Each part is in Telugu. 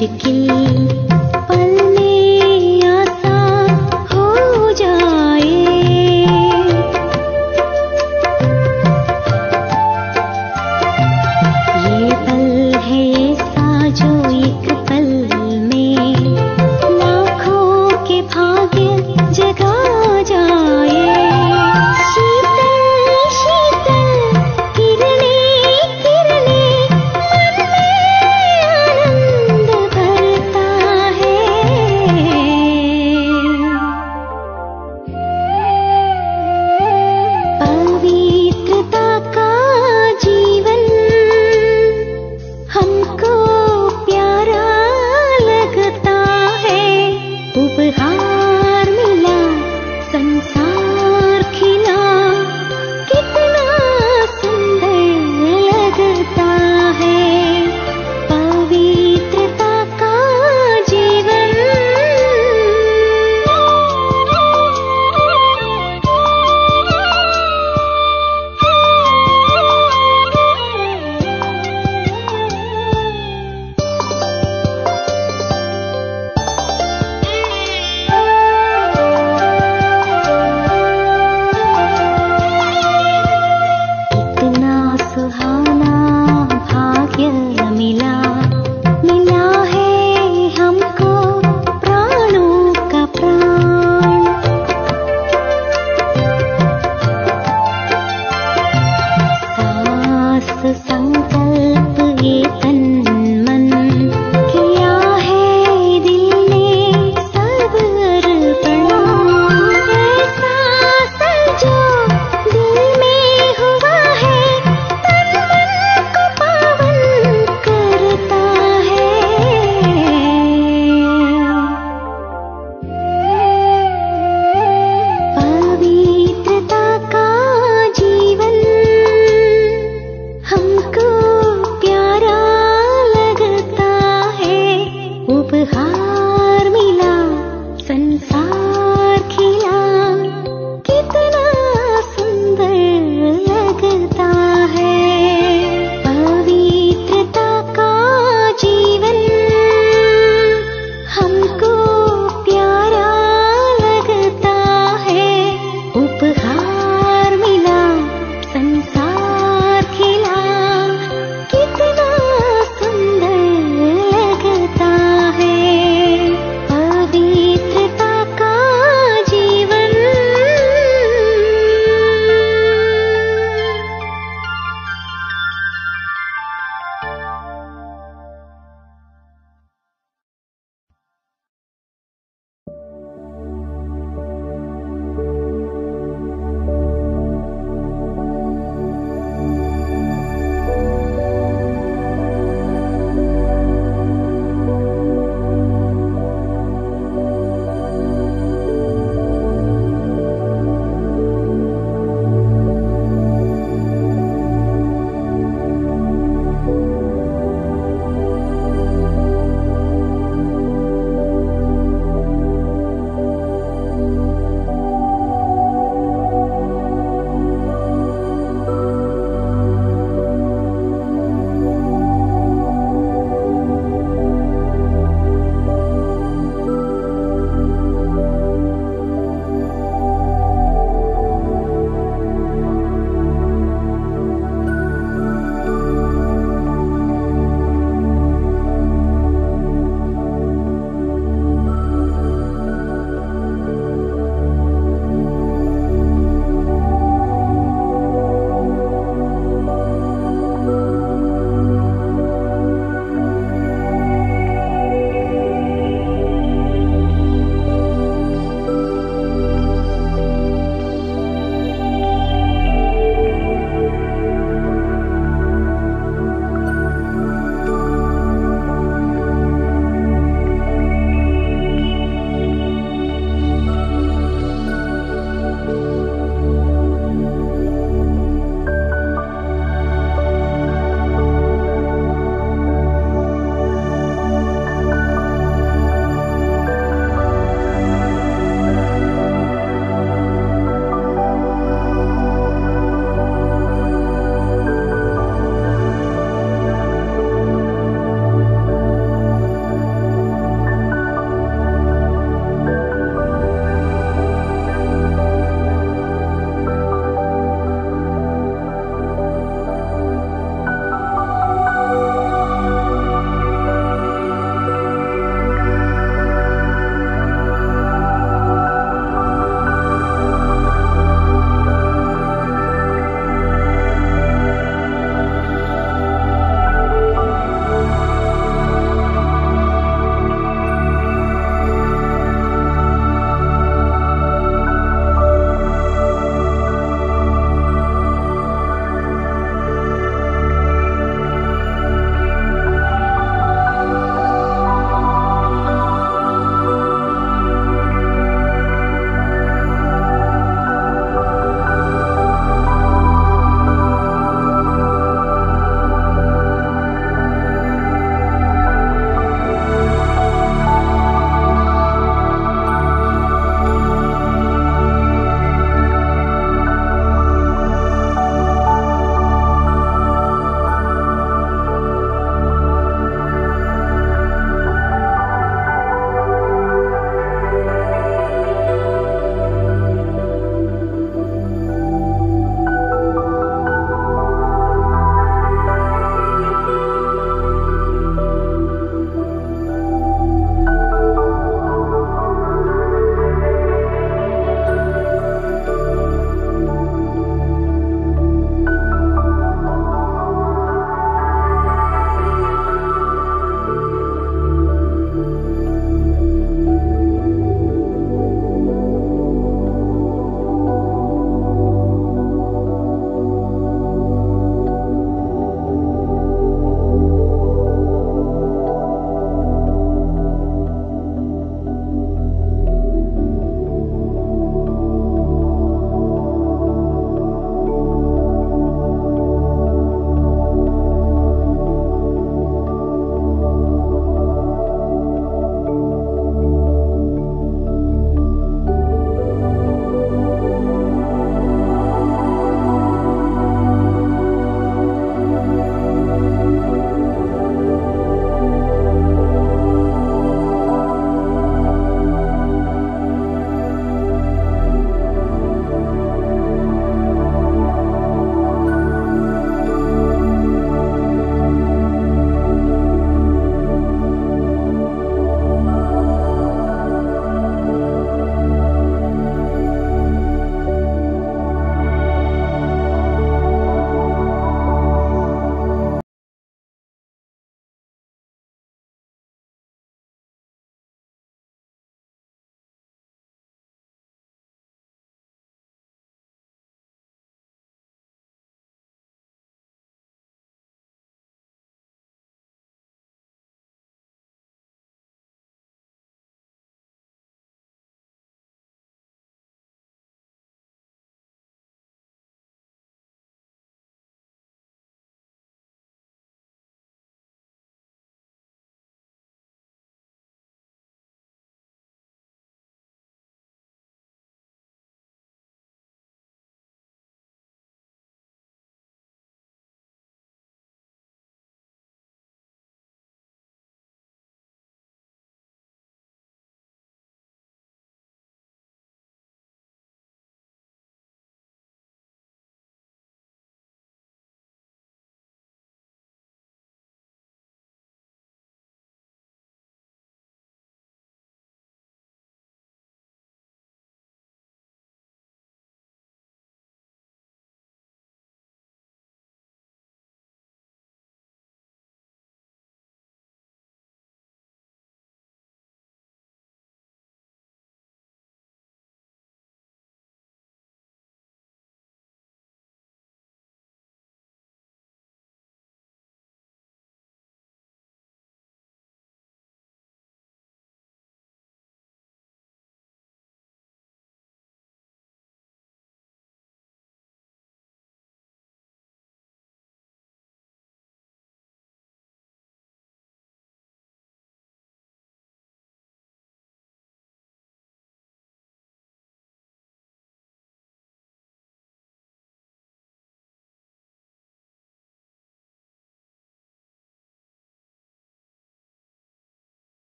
मुश्किल पल में आसान हो जाए। ये पल है ऐसा जो एक पल में लाखों के भाग्य जगा जाए। शीतल शीतल किरणें किरणें मन में आनंद भरता है। पवित्रता का जीवन हमको प्यारा लगता है। उपहार मिला संसार खिला कितना सुंदर लगता है। पवित्रता का जीवन इतना सुहाना भाग्य मिला मिला है हमको प्राणों का प्राण। सास संकल्प ये तन मन किया है दिल ने सब अर्पण। ऐसा सजो दिल में हुआ है तन मन को पावन करता है। पवित्रता का जीवन हमको प्यारा लगता है। उपहार मिला संसार खिला कितना सुंदर लगता है। पवित्रता का जीवन हमको प्यारा लगता है। उपहार मिला संसार खिला कितना सुंदर लगता है। पवित्रता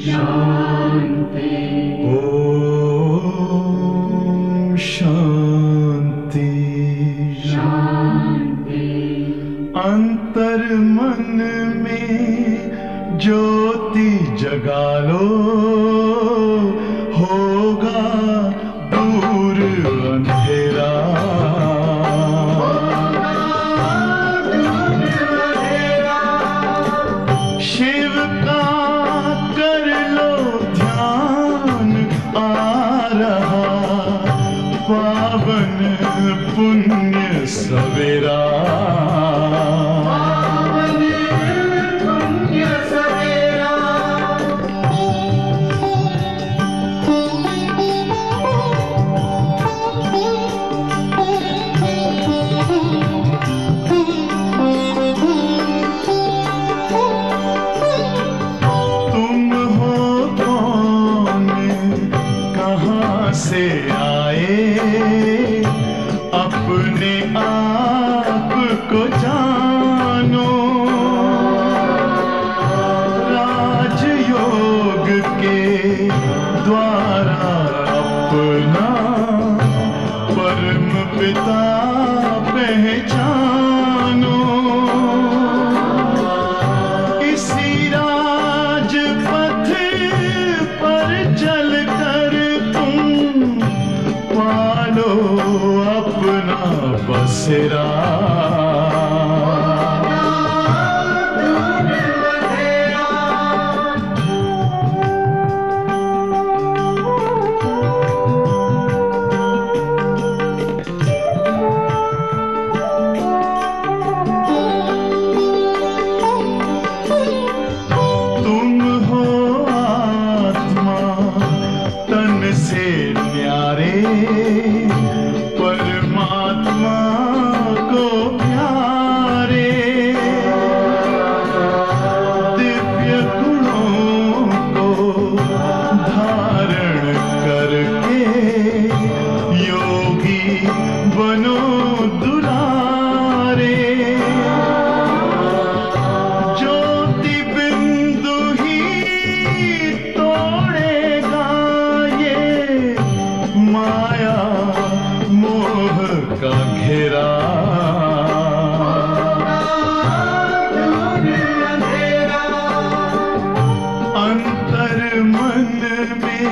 शांति। ओम शांति शांति। अंतर मन में ज्योति जगा लो, होगा दूर अंधेरा। शिव का कर लो ध्यान, आ रहा पावन पुण्य सवेरा। से आए अपने आप को जानो, राजयोग के द्वारा अपना परम पिता पहचानो। इसी राजपथ पर चलकर पालो अपना बसेरा। तुम हो आत्मा तन से न्यारे, परमात्मा को प्यारे। दिव्य गुणों को धारण करके योगी बनो दुलारे। ज्योति बिंदु ही तोड़ेगा ये माया मोह का घेरा। अंतर मन में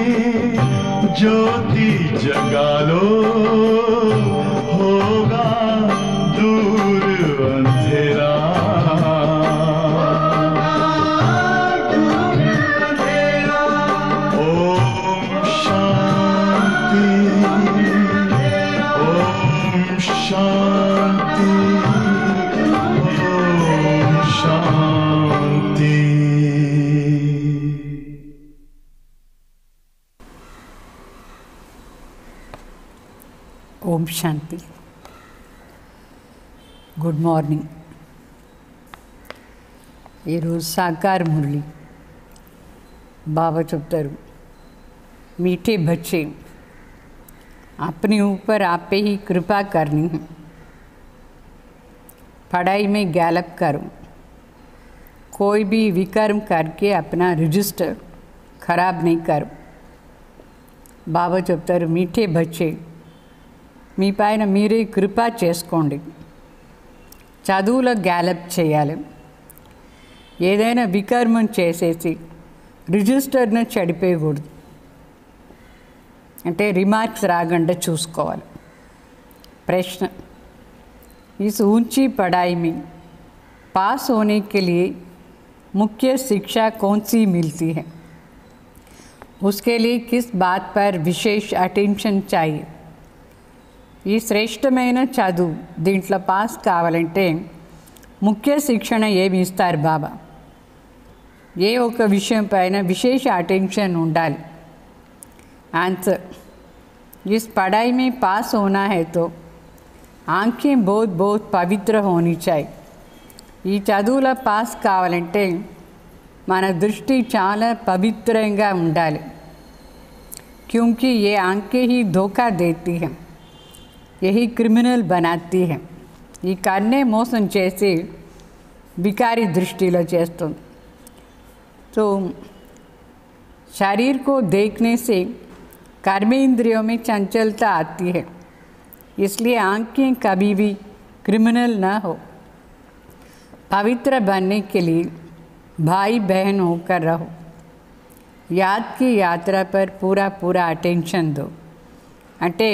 ज्योति जगा लो, होगा दूर अंधेरा। ओम शांति ओम शांति ओम शांति। ओम शांति। Good morning. ఈరోజు సాకార మురళి बाबा చెప్తారు, मीठे बच्चे अपने ऊपर आप पे ही कृपा करनी है। पढ़ाई में गैलप करो, कोई भी विकर्म करके अपना रजिस्टर खराब नहीं करो। बाबा చెప్తారు, मीठे बच्चे మీ పైన మీరే కృపా చేసుకోండి, చదువులో గ్యాలప్ చేయాలి। ఏదైనా వికర్మం చేసేసి రిజిస్టర్ను చెడిపోయకూడదు, అంటే రిమార్క్స్ రాకుండా చూసుకోవాలి। प्रश्न, इस ऊंची पढ़ाई में पास होने के लिए मुख्य शिक्षा कौन सी मिलती है? उसके लिए किस बात पर विशेष अटेंशन चाहिए? ఈ శ్రేష్టమైన చదువు దీంట్లో పాస్ కావాలంటే ముఖ్య శిక్షణ ఏమి ఇస్తారు బాబా? ఏ ఒక విషయం పైన విశేష అటెన్షన్ ఉండాలి? ఆన్సర్, इस पढ़ाई में पास होना है तो आँखें बहुत बहुत पवित्र होनी चाहिए। ఈ చదువులో పాస్ కావాలంటే మన దృష్టి చాలా పవిత్రంగా ఉండాలి। क्योंकि ये आँखें ही धोखा देती हैं, यही క్రిమినల్ बनाती है। ఈ కన్నే మోసం చేసి వికారి దృష్టిలో చేస్తుంది। तो शरीर को देखने से कर्मेंद्रियों में चंचलता आती है, इसलिए आंखें कभी भी क्रिमिनल न हो। पवित्र बनने के लिए भाई बहन होकर रहो। याद की यात्रा पर पूरा पूरा अटेंशन दो। అంటే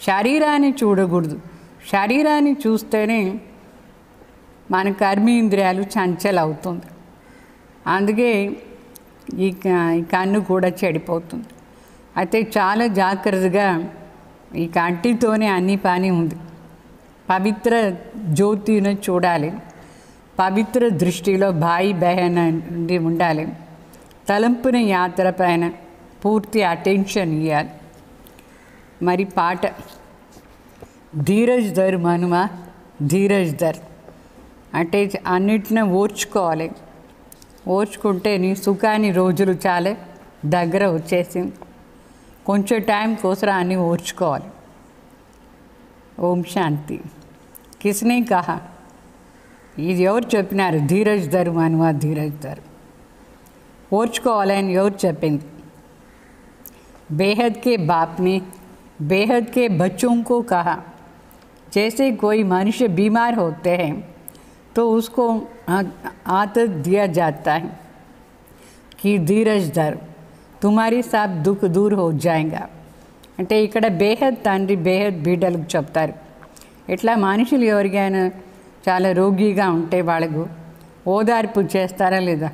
శరీరాన్ని చూడకూడదు, శరీరాన్ని చూస్తేనే మన కర్మేంద్రియాలు చంచల్ అవుతుంది. అందుకే ఈ కన్ను కూడా చెడిపోతుంది. అయితే చాలా జాగ్రత్తగా ఈ కంటితోనే అన్ని పని ఉంది. పవిత్ర జ్యోతిని చూడాలి, పవిత్ర దృష్టిలో భాయి బహన్ నుండి ఉండాలి. తలంపున యాత్ర పైన పూర్తి అటెన్షన్ ఇవ్వాలి. మరి పాట ధీరజ్ ధర్ మనుమా ధీరజ్ ధర్ అంటే అన్నిటిని ఓర్చుకోవాలి. ఓర్చుకుంటే నీ సుఖాన్ని రోజులు చాలా దగ్గర వచ్చేసింది. కొంచెం టైం కోసం అన్నీ ఓర్చుకోవాలి. ఓం శాంతి. కిస్నే కహా, ఇది ఎవరు చెప్పినారు? ధీరజ్ ధర్ మనుమా ధీరజ్ ధర్. ఓర్చుకోవాలని ఎవరు చెప్పింది? बेहद के बाप ने बेहद के बच्चों को कहा, जैसे कोई मनुष्य बीमार होते हैं तो उसको आदत दिया जाता है कि धीरज धर, तुम्हारी सब दुख दूर हो जाएगा. అంటే ఇక్కడ బేహద్ తండ్రి బేహద్ బిడ్డలకు చెప్తారు. ఇట్లా మనుషులు ఎవరికైనా చాలా రోగిగా ఉంటే వాళ్ళకు ఓదార్పు చేస్తారా లేదా?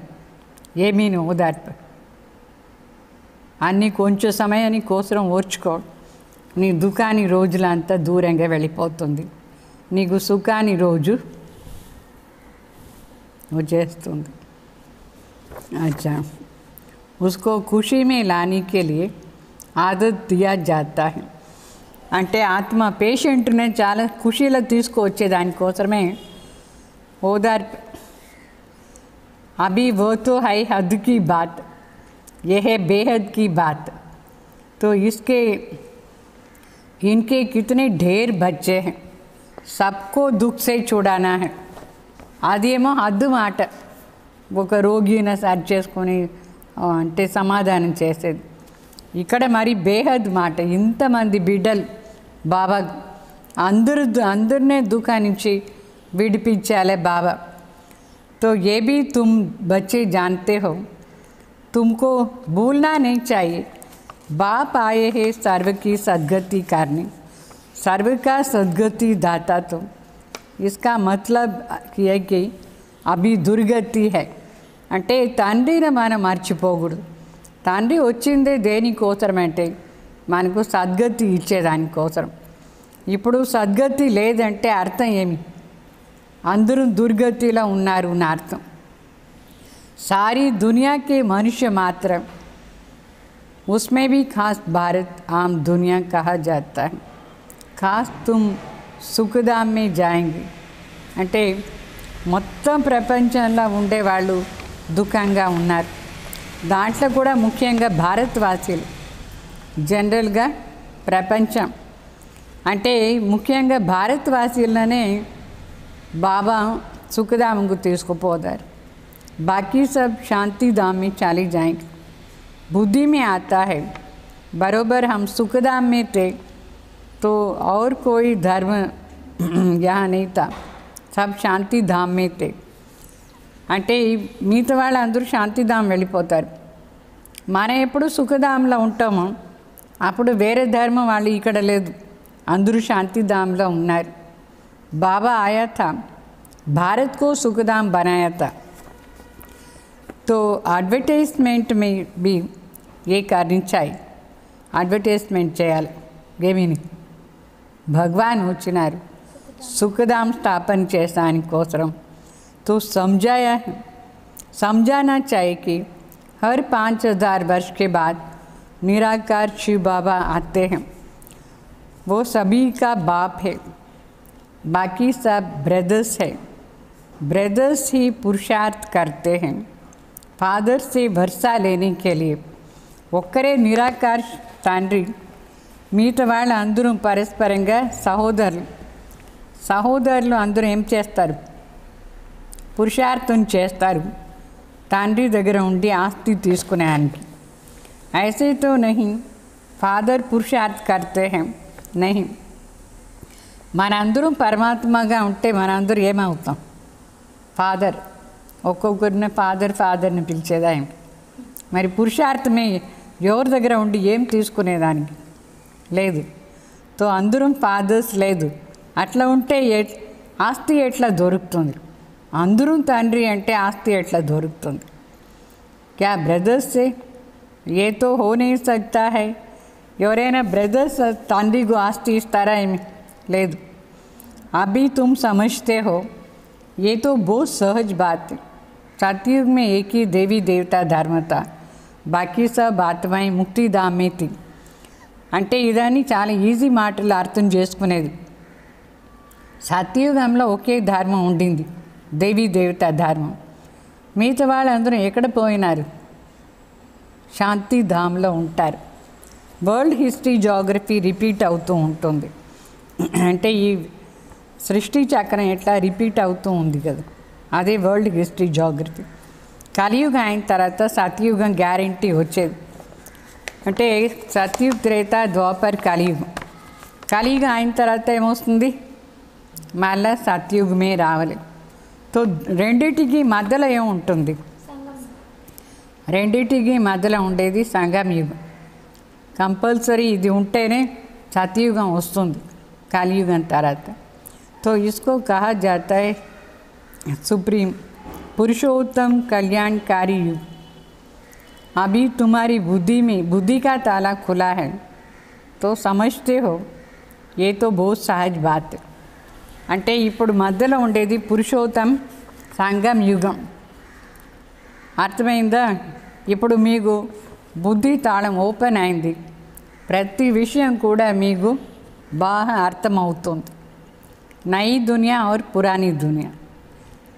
ఏమీని ఓదార్పు అన్నీ కొంచెం సమయాన్ని కోసం ఓర్చుకో. నీ దుఃఖాన్ని రోజులంతా దూరంగా వెళ్ళిపోతుంది, నీకు సుఖాన్ని రోజు వచ్చేస్తుంది. अच्छा, उसको खुशी में लाने के लिए आदत दिया जाता है. అంటే ఆత్మ పేషెంట్నే చాలా ఖుషీలో తీసుకువచ్చే దానికోసమే ఓదార్పు. अभी वो तो है हद की बात, यह है बेहद की बात. तो इनके कितने ढेर बच्चे हैं, सबको दुख से छुड़ाना है. అదేమో హద్దు మాట, ఒక రోగిని సరి చేసుకొని అంటే సమాధానం చేసేది. ఇక్కడ మరి బేహద్ మాట, ఇంతమంది బిడ్డలు బాబా అందరినే దుఃఖాన్నించి విడిపించాలే బాబా. तो ये भी तुम बच्चे जानते हो, तुमको भूलना नहीं चाहिए, बाप आए हैं सर्व की सद्गति करने, सर्व का सद्गति दाता. तो इसका मतलब ये कि अभी दुर्गति है. అంటే తండ్రిని మనం మర్చిపోకూడదు. తండ్రి వచ్చిందే దేనికోసం అంటే మనకు సద్గతి ఇచ్చేదానికోసం. ఇప్పుడు సద్గతి లేదంటే అర్థం ఏమి? అందరూ దుర్గతిలో ఉన్నారు అని అర్థం. सारी दुनिया के मनुष्य मात्र, उसमें भी खास भारत आम दुनिया कहा जाता है. खास तुम सुखधाम में जाएंगे అంటే మొత్తం ప్రపంచంలో ఉండేవాళ్ళు దుఃఖంగా ఉన్నారు. దాంట్లో కూడా ముఖ్యంగా భారతవాసీలు. జనరల్గా ప్రపంచం అంటే ముఖ్యంగా భారతవాసీలనే బాబా సుఖధామంకు తీసుకుపోతారు. बाकी सब शांति धाम में चले जाएंगे. बुद्धि में आता है बरोबर हम सुखधाम में थे तो और कोई धर्म यहाँ नहीं था, सब शांति धाम में थे. అంటే మిగతా వాళ్ళందరూ శాంతిధాం వెళ్ళిపోతారు. మనం ఎప్పుడు సుఖధాంలో ఉంటామో అప్పుడు వేరే ధర్మం వాళ్ళు ఇక్కడ లేదు, అందరూ శాంతిధాంలో ఉన్నారు. బాబా ఆయా థా, భారత్ కో సుఖధాం బనాయా థా. तो అడ్వర్టైజ్మెంట్ में भी ये करनी चाहिए. అడ్వర్టైజ్మెంట్ చేయాలి. ఏమీని భగవాన్ వచ్చినారు సుఖధాం స్థాపన చేసాని కోసం. तो समझाना चाहिए कि हर 5000 वर्ष के बाद निराकार शिव बाबा आते हैं. वो सभी का बाप है, बाकी सब ब्रदर्स है. ब्रदर्स ही पुरुषार्थ करते हैं फादर से भरोसा लेने के लिए. ఒక్కరే నిరాకార తండ్రి, మిగతా వాళ్ళు అందరూ పరస్పరంగా సహోదరులు అందరూ ఏం చేస్తారు? పురుషార్థం చేస్తారు తండ్రి దగ్గర ఉండి ఆస్తి తీసుకునేదానికి. ऐसे तो नहीं फादर పురుషార్థ్ करते हैं नहीं మనందరం పరమాత్మగా ఉంటే మనందరూ ఏమవుతాం ఫాదర్ ఒక్కొక్కరిని ఫాదర్ని పిలిచేదా ఏం మరి పురుషార్థమే ఎవరి దగ్గర ఉండి ఏం తీసుకునేదానికి లేదు తో అందరం ఫాదర్స్ లేదు అట్లా ఉంటే ఆస్తి ఎట్లా దొరుకుతుంది అందరూ తండ్రి అంటే ఆస్తి ఎట్లా దొరుకుతుంది క్యా బ్రదర్స్ సే ఏ తో హో नहीं सकता है ఎవరైనా బ్రదర్స్ తండ్రికి ఆస్తి ఇస్తారా ఏమి లేదు अभी तुम समझते हो ये तो बहुत सहज बात है सतयुग में एक ही देवी देवता धर्म था बाकी सब आत्माएं मुक्तिधाम में थी అంటే ఇదని చాలా ఈజీ మాటలు అర్థం చేసుకునేది సత్యయుగంలో ఒకే ధర్మం ఉండింది దేవీ దేవత ధర్మం మిగతా వాళ్ళందరూ ఎక్కడ పోయినారు శాంతిధామ్లో ఉంటారు వరల్డ్ హిస్టరీ జాగ్రఫీ రిపీట్ అవుతూ ఉంటుంది అంటే ఈ సృష్టి చక్రం ఎట్లా రిపీట్ అవుతూ ఉంది కదా అదే వరల్డ్ హిస్టరీ జాగ్రఫీ కలియుగం అయిన తర్వాత సత్యయుగం గ్యారంటీ వచ్చేది అంటే సత్యుగ్ త్రేత ద్వాపర్ కలియుగం అయిన తర్వాత ఏమొస్తుంది మళ్ళా సత్యుగమే రావాలి తో రెండిటికి మధ్యలో ఏముంటుంది రెండిటికి మధ్యలో ఉండేది సంగమ యుగం కంపల్సరీ ఇది ఉంటేనే సత్యయుగం వస్తుంది కలియుగం తర్వాత तो इसको कहा जाता है सुप्रीम पुरुषोत्तम कल्याणकारी युग अभी तुम्हारी बुद्धि का ताला खुला है तो समझते हो ये तो बहुत सहज बात है అంటే ఇప్పుడు మధ్యలో ఉండేది పురుషోత్తం సంగం యుగం అర్థమైందా ఇప్పుడు మీకు బుద్ధి తాళం ఓపెన్ అయింది ప్రతి విషయం కూడా మీకు బాగా అర్థమవుతుంది नई दुनिया और पुरानी दुनिया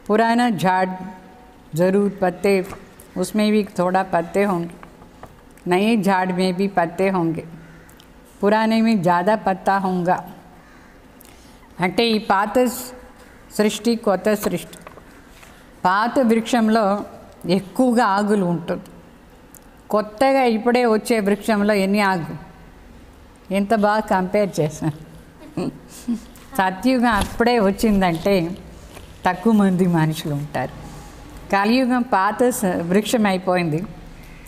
पुराना झाड़ ज़रूर पत्ते उसमें भी थोड़ा पत्ते होंगे नए झाड़ में भी पत्ते होंगे पुराने में ज़्यादा पत्ता होगा అంటే ఈ పాత సృష్టి కొత్త సృష్టి పాత వృక్షంలో ఎక్కువగా ఆకులు ఉంటుంది కొత్తగా ఇప్పుడే వచ్చే వృక్షంలో ఎన్ని ఆకు ఎంత బాగా కంపేర్ చేశాను సత్యుగం అప్పుడే వచ్చిందంటే తక్కువ మంది మనుషులు ఉంటారు కలియుగం పాత వృక్షం అయిపోయింది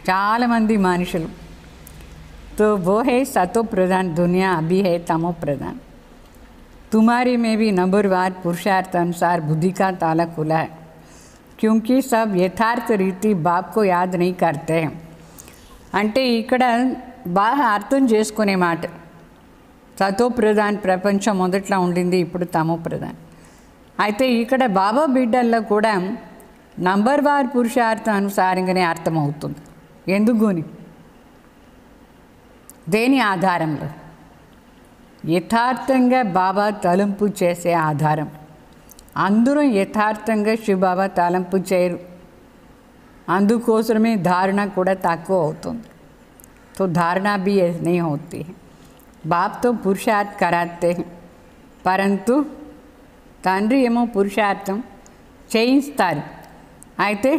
చాలామంది మనుషులు तो वो है सतो प्रधान दुनिया अभी है तमो प्रधान तुम्हारे में भी नंबरवार पुरुषार्थ अनुसार बुद्धि का ताला खुला है क्योंकि सब यथार्थ रीति बाप को याद नहीं करते हैं అంటే ఇక్కడ బాగా అర్థం చేసుకునే మాట సతో ప్రధాన్ ప్రపంచం మొదట్లో ఉండింది ఇప్పుడు తమో ప్రధాన్ అయితే ఇక్కడ బాబా బిడ్డల్లో కూడా నంబర్ వార్ పురుషార్థం అనుసారంగానే అర్థమవుతుంది ఎందుకుని దేని ఆధారంలో యథార్థంగా బాబా తలంపు చేసే ఆధారం అందరూ యథార్థంగా శివబాబా తలంపు చేయరు అందుకోసమే धारणा కూడా తక్కువ అవుతుంది तो धारणा भी नहीं होती है बाप तो पुरुषार्थ कराते हैं परंतु తండ్రి ఏమో పురుషార్థం చేయిస్తారు అయితే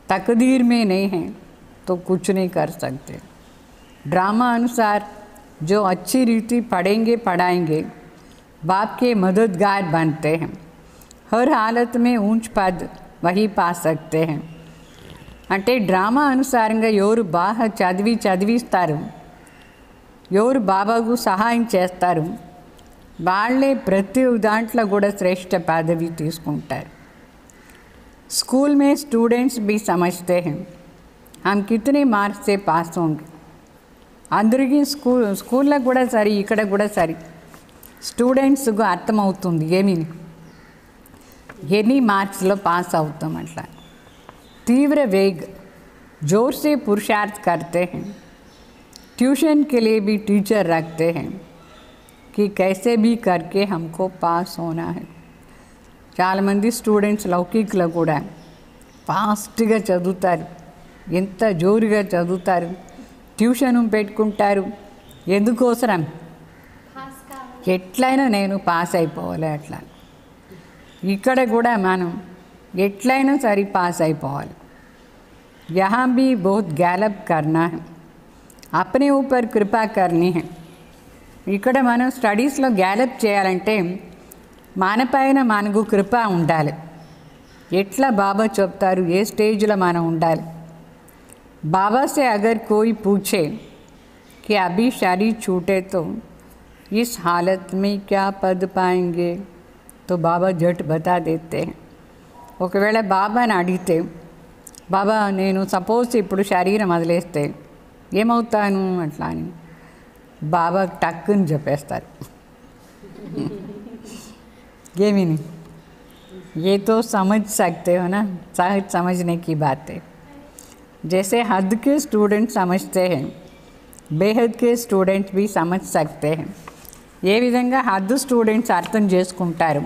तकदीर में नहीं है तो कुछ नहीं कर सकते ड्रामा अनुसार जो अच्छी रीति पढ़ाएंगे बाप के मददगार बनते हैं हर हालत में ऊंच पद वही पा सकते हैं అంటే డ్రామా అనుసారంగా ఎవరు బాగా చదివిస్తారు ఎవరు బాబాకు సహాయం చేస్తారు వాళ్ళే ప్రతి దాంట్లో కూడా శ్రేష్ఠ పదవి తీసుకుంటారు स्कूल में स्टूडेंट्स भी समझते हैं हम कितने मार्क्स से पास होंगे అందరికీ స్కూల్లో కూడా సరి ఇక్కడ కూడా సరి స్టూడెంట్స్కు అర్థమవుతుంది ఏమీని ఎన్ని మార్క్స్లో పాస్ అవుతాం అట్లా तीव्र वेग जोर से पुरुषार्थ करते हैं ट्यूशन के लिए भी टीचर रखते हैं कि कैसे भी करके हमको पास होना है చాలా మంది స్టూడెంట్స్ లౌకికలో కూడా ఫాస్ట్గా చదువుతారు ఎంత జోరుగా చదువుతారు ట్యూషన్ పెట్టుకుంటారు ఎందుకోసరం ఎట్లయినా నేను పాస్ అయిపోవాలి అట్లా ఇక్కడ కూడా మనం ఎట్లయినా సరి పాస్ అయిపోవాలి यहाँ भी बहुत गैलप करना है, अपने ऊपर कृपा करनी है. ఇక్కడ మనం స్టడీస్లో గ్యాలప్ చేయాలంటే మన పైన మనకు కృప ఉండాలి. ఎట్లా బాబా చెప్తారు, ఏ స్టేజ్లో మనం ఉండాలి. बाबा से अगर कोई पूछे कि अभी शरीर छूटे तो इस हालत में क्या पद पाएंगे, तो बाबा झट बता देते हैं. ఒకవేళ బాబాని అడిగితే, బాబా నేను సపోజ్ ఇప్పుడు శరీరం వదిలేస్తే ఏమవుతాను అట్లా అని బాబా టక్కుని చెప్పేస్తారు. ఏమీని ये तो समझ सकते हो ना, सहज समझने की बात है. जैसे हद के स्टूडेंट समझते हैं, बेहद के स्टूडेंट्स भी समझ सकते हैं. ఏ విధంగా హద్దు స్టూడెంట్స్ అర్థం చేసుకుంటారు,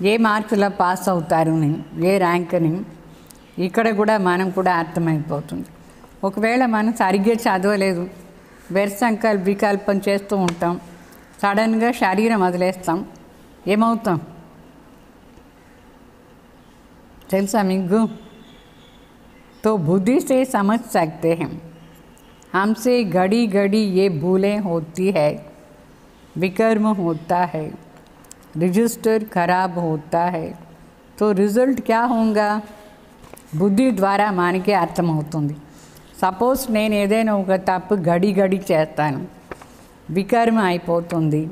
ఏ మార్కులో పాస్ అవుతారు, ఏ ర్యాంక్ని, ఇక్కడ కూడా మనం కూడా అర్థమైపోతుంది. ఒకవేళ మనం సరిగ్గా చదవలేదు, వ్యర్థ వికల్పం చేస్తూ ఉంటాం, సడన్గా శరీరం వదిలేస్తాం, ఏమవుతాం తెలుసా మీకు? तो बुद्धि से समझ सकते हैं, हमसे घड़ी घड़ी ये भूलें होती है, विकर्म होता है, रजिस्टर खराब होता है, तो रिजल्ट क्या होगा? बुद्धि ద్వారా మనకే అర్థమవుతుంది. సపోజ్ నేను ఏదైనా ఒక తప్పు గడి గడి చేస్తాను, వికర్మ అయిపోతుంది,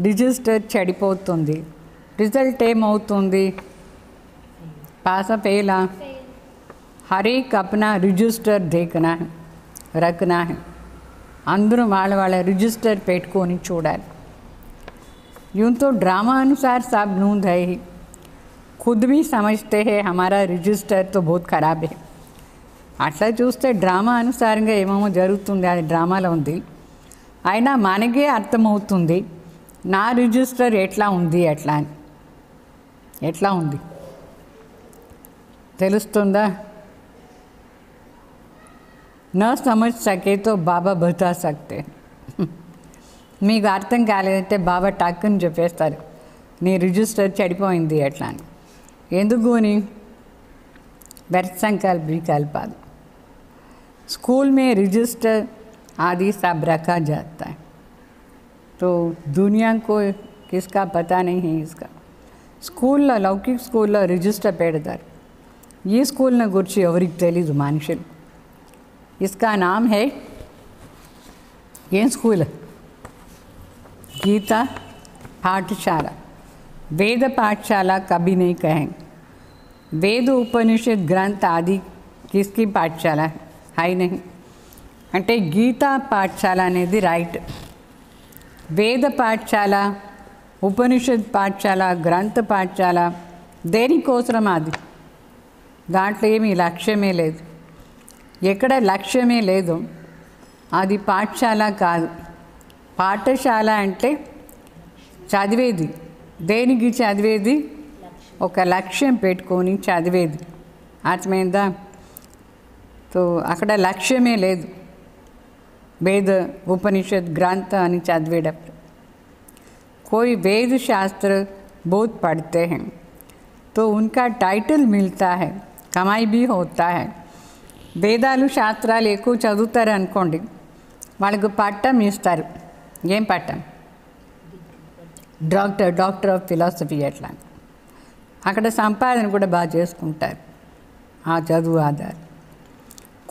రిజిస్టర్ చెడిపోతుంది, రిజల్ట్ ఏమవుతుంది? పాస్ ఫెయిలా? हर एक अपना रजिस्टर देखना है, रखना है. अंदर वाला रजिस्टर पेटकोनी చూడాలి. यूँ तो ड्रामा अनुसार सब नूंद है ही, खुद भी समझते हैं हमारा रजिस्टर तो बहुत ख़राब है. అట్లా చూస్తే డ్రామా అనుసారంగా ఏమేమో జరుగుతుంది, అది డ్రామాలో ఉంది. అయినా మనకే అర్థమవుతుంది నా రిజిస్టర్ ఎట్లా ఉంది, ఎట్లా అని. ఎట్లా ఉంది తెలుస్తుందా? न समझ सके तो बाबा बता सकते. మీకు అర్థం కాలేదంటే బాబా టక్కుని చెప్పేస్తారు, నీ రిజిస్టర్ చెడిపోయింది ఎట్లా అని. ఎందుకు అని? व्यर्थ संकल्प विकल्पाद. स्कूल में रजिस्टर आदि सब रखा जाता है, तो दुनिया को किसका पता नहीं है इसका. స్కూల్లో లౌకిక స్కూల్లో రిజిస్టర్ పెడతారు. ఈ స్కూల్ని గురించి ఎవరికి తెలీదు మనుషులు. इसका नाम है, ये स्कूल गीता पाठशाला. वेद पाठशाला कभी नहीं कहेंगे. वेद उपनिषद ग्रंथ आदि किसकी पाठशाला है नहीं. అంటే గీతా పాఠశాల అనేది రైట్. వేద పాఠశాల, ఉపనిషద్ పాఠశాల, గ్రంథ పాఠశాల దేనికోసరం? అది దాంట్లో ఏమీ లక్ష్యమే లేదు. ఎక్కడ లక్ష్యమే లేదు, అది పాఠశాల కాదు. పాఠశాల అంటే చదివేది. దేనికి చదివేది? ఒక లక్ష్యం పెట్టుకొని చదివేది. అర్థమైందా? तो అక్కడ లక్ష్యమే లేదు. वेद उपनिषद ग्रंथ అని చదివేటప్పుడు कोई वेद शास्त्र बहुत पढ़ते हैं तो उनका टाइटल मिलता है, कमाई भी होता है. వేదాలు శాస్త్రాలు ఎక్కువ చదువుతారు అనుకోండి, వాళ్ళకు పట్టం ఇస్తారు. ఏం పట్టం? డాక్టర్ ఆఫ్ ఫిలాసఫీ అట్లా. అక్కడ సంపాదన కూడా బాగా చేసుకుంటారు ఆ చదువు ఆధార్.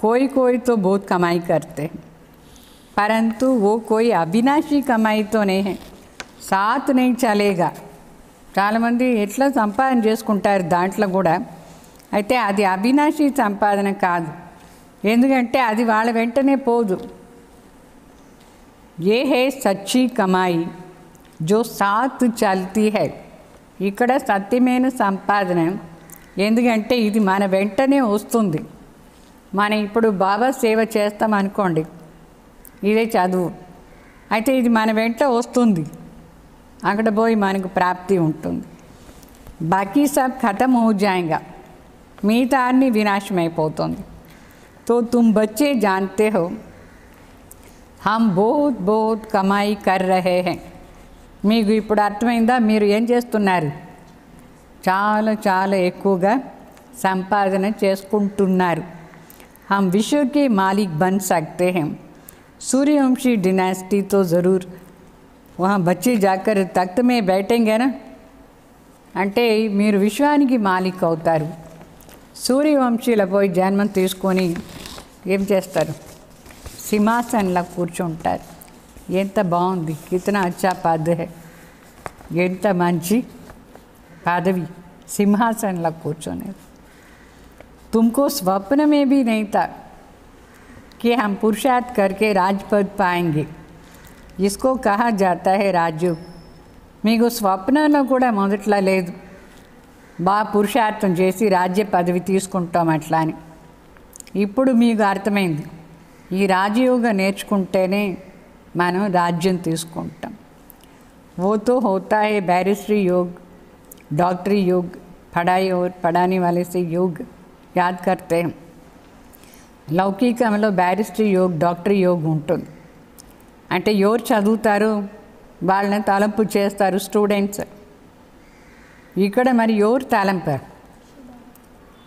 कोई तो बहुत कमाई करते हैं, परंतु वो कोई अविनाशी कमाई तो नहीं है, साथ नहीं चलेगा. చాలామంది ఎట్లా సంపాదన చేసుకుంటారు దాంట్లో కూడా, అయితే అది అవినాశీ సంపాదన కాదు. ఎందుకంటే అది వాళ్ళ వెంటనే పోదు. ఏ హే సచ్చి కమాయి జో సాత్ చల్తీ హై. ఇక్కడ సత్యమైన సంపాదన, ఎందుకంటే ఇది మన వెంటనే వస్తుంది. మనం ఇప్పుడు బాబా సేవ చేస్తాం అనుకోండి, ఇదే చదువు, అయితే ఇది మన వెంట వస్తుంది, అక్కడ పోయి మనకు ప్రాప్తి ఉంటుంది. బాకీ సబ్ ఖతం హో జాయేగా, మిగతా అన్ని వినాశమైపోతుంది. तो तुम बच्चे जानते हो हम बहुत बहुत कमाई कर रहे हैं. మీకు ఇప్పుడు అర్థమైందా మీరు ఏం చేస్తున్నారు? చాలా చాలా ఎక్కువగా సంపాదన చేసుకుంటున్నారు. हम विश्व के मालिक बन सकते हैं. सूर्यवंशी डिनास्टी तो ज़रूर वहाँ बच्चे जाकर तख्त में बैठेंगे ना. అంటే మీరు విశ్వానికి మాలిక్ అవుతారు. సూర్యవంశీల పోయి జన్మం తీసుకొని ఏం చేస్తారు? సింహాసనంలో కూర్చుంటారు. ఎంత బాగుంది, కితనా అచ్చా పద్ హై, ఎంత మంచి పదవి, సింహాసనంలో కూర్చొనేది. तुमको स्वप्न में भी नहीं था कि हम पुरुषार्थ करके राजपद पाएंगे. इसको कहा जाता है राजयोग. మీకు స్వప్నంలో కూడా మొదట్లో లేదు బాగా పురుషార్థం చేసి రాజ్య పదవి తీసుకుంటాం అట్లా అని. ఇప్పుడు మీకు అర్థమైంది, ఈ రాజయోగం నేర్చుకుంటేనే మనం రాజ్యం తీసుకుంటాం. वो तो होता है बैरिस्ट्री योग, डॉक्टरी योग, पढ़ाई और पढ़ाने वाले से योग याद करते हैं. లౌకికంలో బ్యారిస్ట్రీ యోగ్, డాక్టరీ యోగ్ ఉంటుంది. అంటే ఎవరు చదువుతారు వాళ్ళని తలంపు చేస్తారు స్టూడెంట్స్. ఇక్కడ మరి ఎవరు తలంపారు?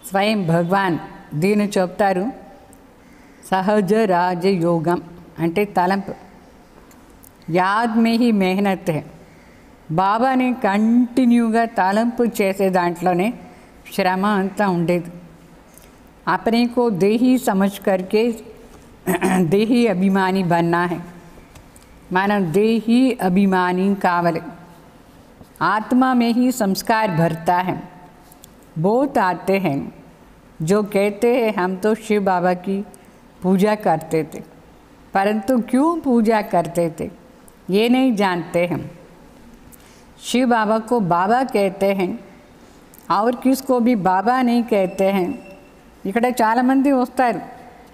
స్వయం భగవాన్ దీన్ని చెప్తారు సహజ రాజయోగం అంటే తలంపు. యాద్ మే హీ మెహనత్ హై. బాబాని కంటిన్యూగా తలంపు చేసే దాంట్లోనే శ్రమ అంతా ఉండేది. अपने को देही समझ करके देही अभिमानी बनना है. मानव देही अभिमानी कावले. आत्मा में ही संस्कार भरता है. बहुत आते हैं जो कहते हैं हम तो शिव बाबा की पूजा करते थे, परंतु क्यों पूजा करते थे ये नहीं जानते हैं. शिव बाबा को बाबा कहते हैं और किसको भी बाबा नहीं कहते हैं. ఇక్కడ చాలామంది వస్తారు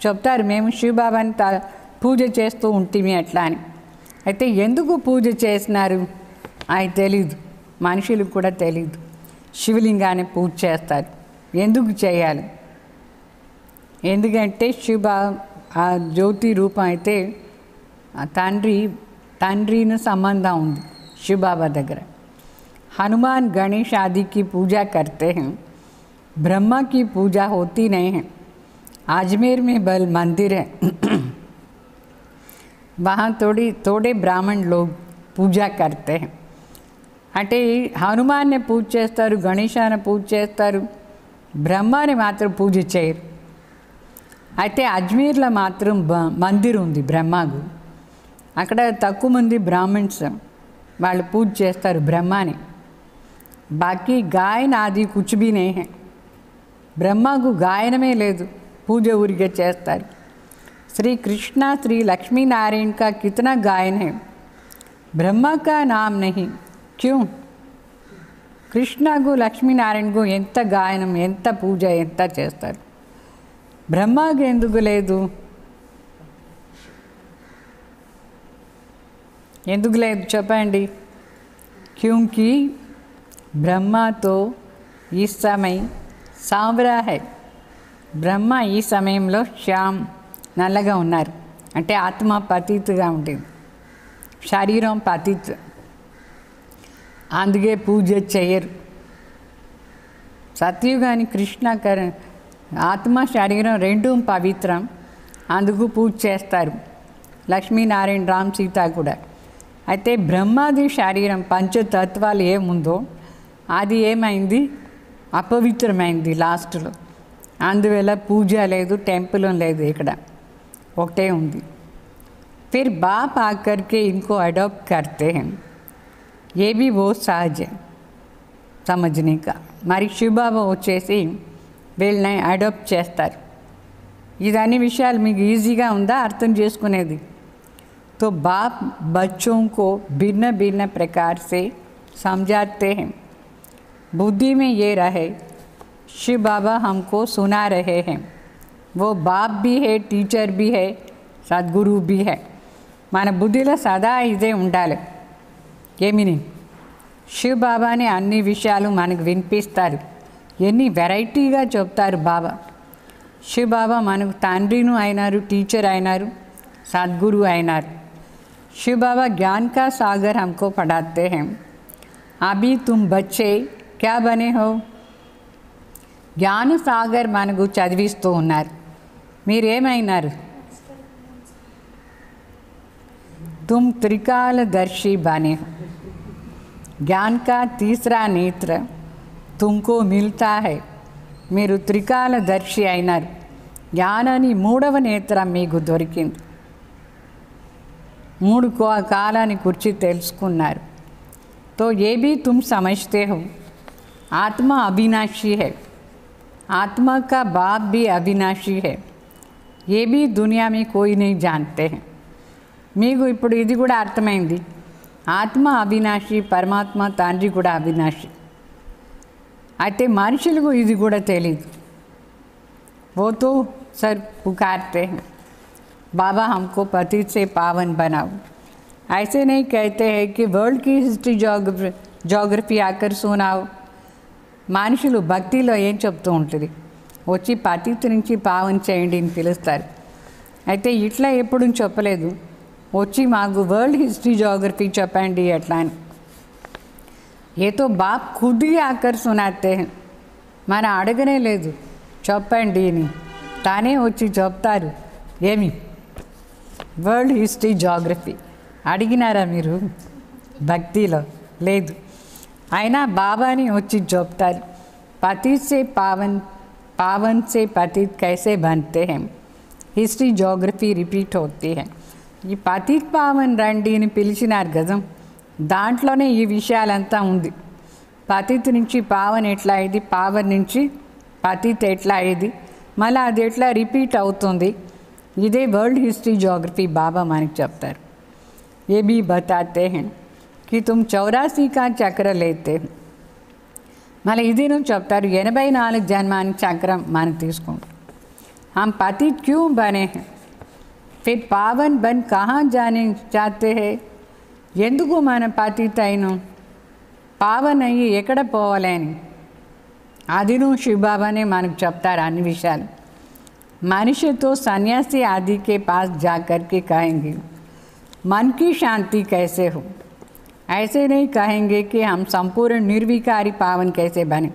చెప్తారు మేము శివబాబాని పూజ చేస్తూ ఉంటిమి అట్లా అని. అయితే ఎందుకు పూజ చేసినారు అది తెలీదు, మనుషులకు కూడా తెలీదు. శివలింగాన్ని పూజ చేస్తారు, ఎందుకు చేయాలి? ఎందుకంటే ఆ జ్యోతి రూపం అయితే తండ్రిని సంబంధం ఉంది శివబాబా దగ్గర. హనుమాన్ గణేష్ ఆదికి పూజ करते हैं, ब्रह्मा की पूजा होती नहीं है. अजमेर में बल मंदिर है, वहाँ थोड़े ब्राह्मण लोग पूजा करते हैं. అంటే హనుమాన్ని పూజ చేస్తారు, గణేశాన్ని పూజ చేస్తారు, బ్రహ్మాని మాత్రం పూజ చేయరు. అయితే అజ్మీర్లో మాత్రం మందిర్ ఉంది బ్రహ్మకు. అక్కడ తక్కువ మంది బ్రాహ్మణ్స్ వాళ్ళు పూజ చేస్తారు బ్రహ్మాని. బాకీ గాయన ఆది కుచ్ భీ నహీ హై. బ్రహ్మకు గాయనమే లేదు, పూజ ఊరికే చేస్తారు. श्री कृष्णा श्री लक्ष्मी नारायण का कितना गायन है, ब्रह्मा का नाम नहीं. क्यों? కృష్ణకు లక్ష్మీనారాయణకు ఎంత గాయనం, ఎంత పూజ, ఎంత చేస్తారు. బ్రహ్మకు ఎందుకు లేదు? ఎందుకు లేదు చెప్పండి? क्योंकि ब्रह्मा तो इस समय सांवरा है. బ్రహ్మ ఈ సమయంలో శ్యామ్ నల్లగా ఉన్నారు. అంటే ఆత్మ పతిత్గా ఉండేది, శరీరం పతిత్. అందుకే పూజ చేయరు. సత్యుగాని కృష్ణ ఆత్మ శరీరం రెండూ పవిత్రం, అందుకు పూజ చేస్తారు. లక్ష్మీనారాయణ, రామ్, సీత కూడా. అయితే బ్రహ్మాది శరీరం పంచతత్వాలు ఏముందో అది ఏమైంది? అపవిత్రమైంది లాస్ట్లో. అందువల్ల పూజ లేదు, టెంపుల్ లేదు, ఇక్కడ ఒకటే ఉంది. फिर बाप आकर के इनको अडॉप्ट करते हैं. ये भी बहुत सहज है समझने का. మరి శివబాబా వచ్చేసి వీళ్ళని అడాప్ట్ చేస్తారు. ఇదన్ని విషయాలు మీకు ఈజీగా ఉందా అర్థం చేసుకునేది? तो बाप बच्चों को भिन्न भिन्न प्रकार से समझाते हैं. बुद्धि में ये रहे शिव बाबा हमको सुना रहे हैं. वो बाप भी है, टीचर भी है, सद्गुरु भी है. మన బుద్ధిలో సదా ఇదే ఉండాలి. ఏమిని శివ్ బాబాని అన్ని విషయాలు మనకు వినిపిస్తారు. ఎన్ని వెరైటీగా చెప్తారు బాబా. శివ్ బాబా మనకు తండ్రిను అయినారు, టీచర్ అయినారు, సద్గురు అయినారు. शिव बाबा ज्ञान का सागर हमको पढ़ाते हैं. अभी तुम बच्चे क्या बने हो? జ్ఞానసాగర్ మనకు చదివిస్తూ ఉన్నారు. మీరేమైనారు? तुम त्रिकालदर्शी बने हो. ज्ञान का तीसरा नेत्र तुमको मिलता है. మీరు త్రికాలదర్శి అయినారు. జ్ఞానాన్ని మూడవ నేత్రం మీకు దొరికింది. మూడు కాలాన్ని గురించి తెలుసుకున్నారు. तो ये भी तुम समझते हो आत्मा अविनाशी है. आत्मा का बाप भी अविनाशी है. ये भी दुनिया में कोई नहीं जानते हैं. మీకు ఇప్పుడు ఇది కూడా అర్థమైంది. ఆత్మ అవినాశి, పరమాత్మ తండ్రి కూడా అవినాశి. అయితే మనుషులకు ఇది కూడా తెలీదు. वो तो सर पुकारते हैं बाबा हमको पतित से पावन बनाओ. ऐसे नहीं कहते हैं कि वर्ल्ड की हिस्ट्री जोग्రఫీ आकर सुनाओ. మనుషులు భక్తిలో ఏం చెప్తూ ఉంటుంది, వచ్చి పతిత నుంచి పావన్ చేయండి అని పిలుస్తారు. అయితే ఇట్లా ఎప్పుడు చెప్పలేదు, వచ్చి మాకు వరల్డ్ హిస్టరీ जोग्రఫీ చెప్పండి ఎట్లా అని. ఏ తో బాప్ ఖుద్ హీ ఆకర్ సునాతే హై. మన అడగనే లేదు, చెప్పండి అని తానే వచ్చి చెప్తారు. ఏమి వరల్డ్ హిస్టరీ जोग्రఫీ అడిగినారా మీరు? భక్తిలో లేదు. అయినా బాబాని వచ్చి చెప్తారు. పతిత్ సే పావన్, పావన్ సే పతిత్ కైసే बनते हैं. హిస్టరీ जोग्రఫీ రిపీట్ होती है. ఈ పతిత్ పావన్ రండి అని పిలిచినారు కదా, దాంట్లోనే ఈ విషయాలంతా ఉంది. పతిత్ నుంచి పావన్ ఎట్లా అయ్యింది, పావన్ నుంచి పతిత్ ఎట్లా అయ్యింది, మళ్ళీ అది ఎట్లా రిపీట్ అవుతుంది. ఇదే వరల్డ్ హిస్టరీ जोग्రఫీ బాబా మనకి చెప్తారు. ये भी बताते हैं कि तुम 84 का चक्र लेते हो. మళ్ళీ ఇది నువ్వు చెప్తారు 84 జన్మాని చక్రం మనం తీసుకుంటాం. हम पतित क्यों बने हैं, फिर पावन बन कहाँ जाने चाहते हैं. ఎందుకు మనం పతిత అయినాం, పావన్ అయ్యి ఎక్కడ పోవాలని అది నువ్వు శివబాబానే మనకు చెప్తారు అన్ని విషయాలు. మనిషి तो सन्यासी आदि के पास जाकर के कहेंगे मन की शांति कैसे हो. ऐसे नहीं कहेंगे कि हम संपूर्ण निर्विकारी पावन कैसे बने.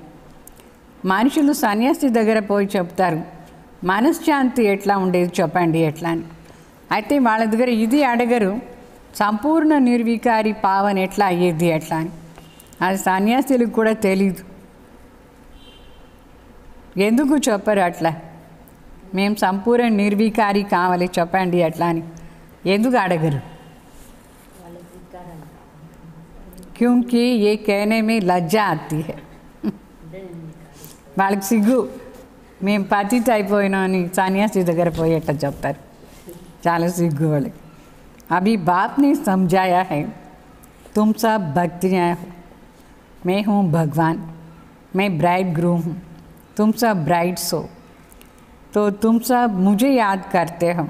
మనుషులు సన్యాసి దగ్గర పోయి చెప్తారు మనశ్శాంతి ఎట్లా ఉండేది చెప్పండి ఎట్లా అని. అయితే వాళ్ళ దగ్గర ఇది అడగరు, సంపూర్ణ నిర్వికారి పావన్ ఎట్లా అయ్యేది ఎట్లా అని. అది సన్యాసులకు కూడా తెలీదు. ఎందుకు చెప్పరు అట్లా, మేము సంపూర్ణ నిర్వికారి కావాలి చెప్పండి ఎట్లా అని ఎందుకు అడగరు? क्योंकि ये कहने में लज्जा आती है. వాళ్ళకి సిగ్గు, మేము పతిత అయిపోయినా అని సన్యాసి దగ్గర పోయి ఎట్లా చెప్తారు, చాలా సిగ్గు వాళ్ళకి. अभी बाप ने समझाया है तुम सब भक्तियाँ हो, मैं हूँ भगवान, मैं ब्राइड ग्रूम हूँ, तुम सब ब्राइड्स हो, तो तुम सब मुझे याद करते हो.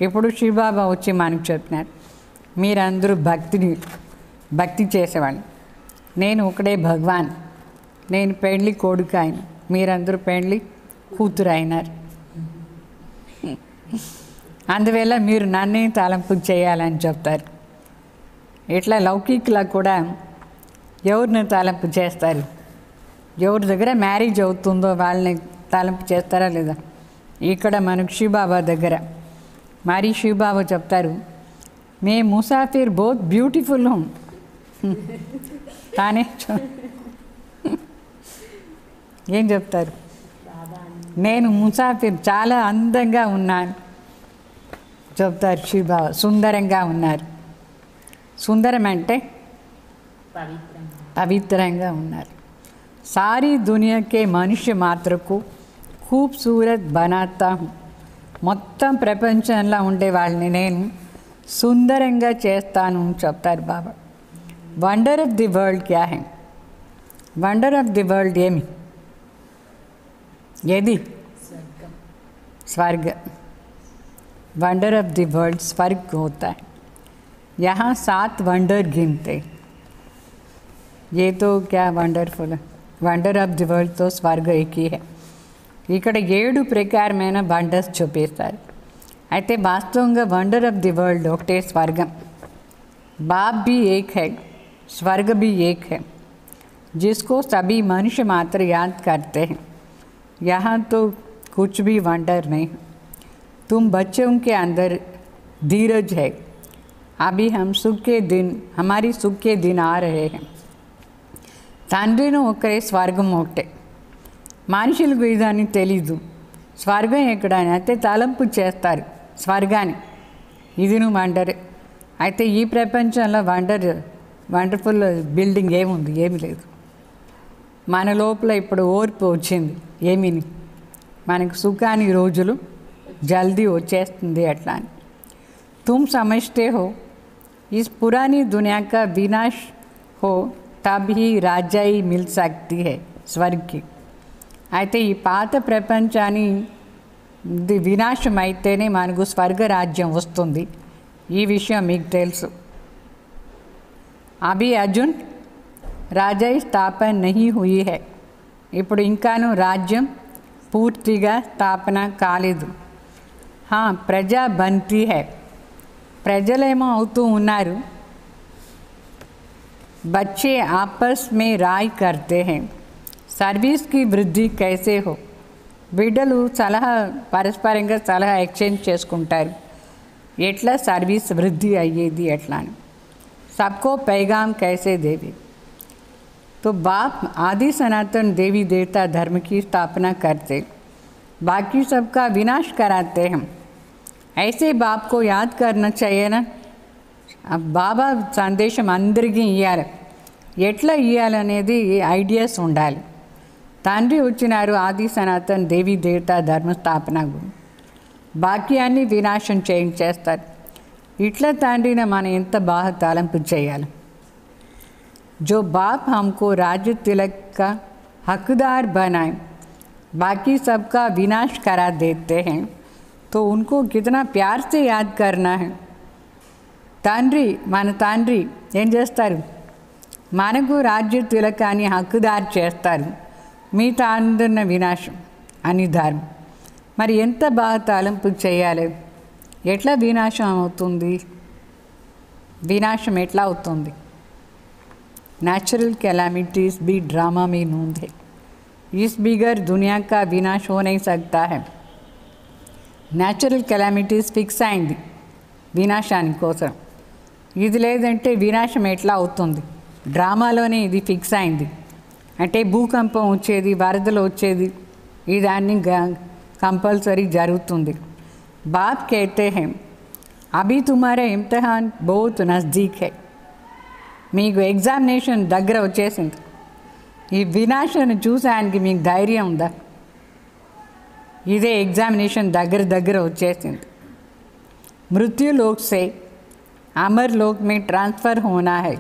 ఇప్పుడు శివబాబా వచ్చి మనకు చెప్తున్నారు మీరందరూ భక్తి చేసేవాళ్ళు, నేను ఒకడే భగవాన్, నేను పెళ్ళి కొడుకు అయిన, మీరందరూ పెళ్ళి కూతురు అయినారు. అందువల్ల మీరు నన్నే తలంపు చేయాలని చెప్తారు. ఇట్లా లౌకికలా కూడా ఎవరిని తలంపు చేస్తారు, ఎవరి దగ్గర మ్యారేజ్ అవుతుందో వాళ్ళని తలంపు చేస్తారా లేదా. ఇక్కడ మనకు శివబాబా దగ్గర మరి శివబాబా చెప్తారు మే ముసాఫిర్ బహుత్ బ్యూటిఫుల్ హూం. తానే ఏం చెప్తారు, నేను ముసాఫిర్ చాలా అందంగా ఉన్నాను చెప్తారు శివబాబా. సుందరంగా ఉన్నారు, సుందరం అంటే పవిత్రంగా ఉన్నారు. సారీ దునియా కే మనుష్య మాత్రకు ఖూబ్సూరత్ బనాతా హూం. మొత్తం ప్రపంచంలో ఉండే వాళ్ళని నేను సుందరంగా చేస్తాను చెప్తారు బాబా. వండర్ ఆఫ్ ది వరల్డ్ క్యా high, wonder of the world ఏమి, ఏది स्वर्ग. वंडर ऑफ द वर्ल्ड स्वर्ग होता है. यहाँ 7 वंडर गिनते, ये तो क्या वंडरफुल है. वंडर ऑफ द वर्ल्ड तो स्वर्ग एक ही है. ఇక్కడ 7 ప్రకారమైన వండర్స్ చూపిస్తారు. అయితే వాస్తవంగా వండర్ ఆఫ్ ది వరల్డ్ ఒకటే స్వర్గం. बाप भी एक है, स्वर्ग भी एक है, जिसको सभी मनुष्य मात्र याद करते हैं. यहाँ तो कुछ भी वंडर नहीं। तुम बच्चों के अंदर धीरज है। अभी हम सुख के दिन, हमारी सुख के दिन आ रहे हैं। తండ్రిను ఒకరే స్వర్గం ఒకటే. మనుషులకు ఇదని తెలీదు. స్వర్గం ఎక్కడని అయితే తలంపు చేస్తారు స్వర్గాన్ని. ఇది నువ్వు వండర్. అయితే ఈ ప్రపంచంలో వండర్ఫుల్ బిల్డింగ్ ఏముంది? ఏమీ లేదు. మన లోపల ఇప్పుడు ఓర్పు వచ్చింది. ఏమీని మనకు సుఖాని రోజులు జల్దీ వచ్చేస్తుంది అట్లా అని. तुम समझते हो इस पुरानी दुनिया का विनाश हो तब ही రాజ్యాయి మిల్ सकती है స్వర్గ్ की. అయితే ఈ పాత ప్రపంచాన్ని వినాశం అయితేనే మనకు స్వర్గరాజ్యం వస్తుంది. ఈ విషయం మీకు తెలుసు. అభి అర్జున్ రాజ్యాయి స్థాపన నహీ హుయి హై. ఇప్పుడు ఇంకాను రాజ్యం పూర్తిగా స్థాపన కాలేదు. ప్రజా బంతి హై. ప్రజలేమో అవుతూ ఉన్నారు. बच्चे आपस में राय करते हैं सर्विस की वृद्धि कैसे हो. బిడ్డలు సలహా పరస్పరంగా సలహా ఎక్స్చేంజ్ చేసుకుంటారు. ఎట్లా సర్వీస్ వృద్ధి అయ్యేది ఎట్లా అని. सबको पैगाम कैसे देवे. तो बाप आदि सनातन देवी देवता धर्म की स्थापना करते, बाकी सबका विनाश कराते हैं. ऐसे बाप को याद करना चाहिए ना. బాబా సందేశం అందరికీ ఇవ్వాలి. ఎట్లా ఇవ్వాలనేది ఐడియాస్ ఉండాలి. తండ్రి వచ్చినారు ఆది సనాతన్ దేవి దేవత ధర్మస్థాపన, బాకీ అన్ని వినాశం చేస్తారు. ఇట్లా తండ్రిని మనం ఎంత బాగా తలంపు చేయాలి. जो बाप हमको राज्य तिलक का हकदार बनाए, बाकी सबका विनाश करा देते हैं, तो उनको कितना प्यार से याद करना है. మన తండ్రి ఏం చేస్తారు? మనకు రాజ్య తిలకాన్ని హక్కుదారు చేస్తారు. మిగతా అందరిన వినాశం అని ధర్మం. మరి ఎంత బాగా తలంపు చేయాలి. ఎట్లా వినాశం అవుతుంది? వినాశం ఎట్లా అవుతుంది? नेचुरल कैलामिटीज़ भी ड्रामा में नूंद है. इस बिगर दुनिया का विनाश हो नहीं सकता है. नेचुरल कैलामिटीज़ ఫిక్స్ అయింది వినాశాని కోసం. ఇది లేదంటే వినాశం ఎట్లా అవుతుంది? డ్రామాలోనే ఇది ఫిక్స్ అయింది. అంటే భూకంపం వచ్చేది, వరదలు వచ్చేది, ఇదాన్ని కంపల్సరీ జరుగుతుంది. బాప్ कहते हैं अभी तुम्हारा इम्तिहान बहुत नज़दीक है. మీకు ఎగ్జామినేషన్ దగ్గర వచ్చేసింది. ఈ వినాశాన్ని చూసానికి మీకు ధైర్యం ఉందా? ఇదే ఎగ్జామినేషన్ దగ్గర వచ్చేసింది. మృత్యులోక్ సే అమర్లోక్ మే ట్రాన్స్ఫర్ హోనా హై.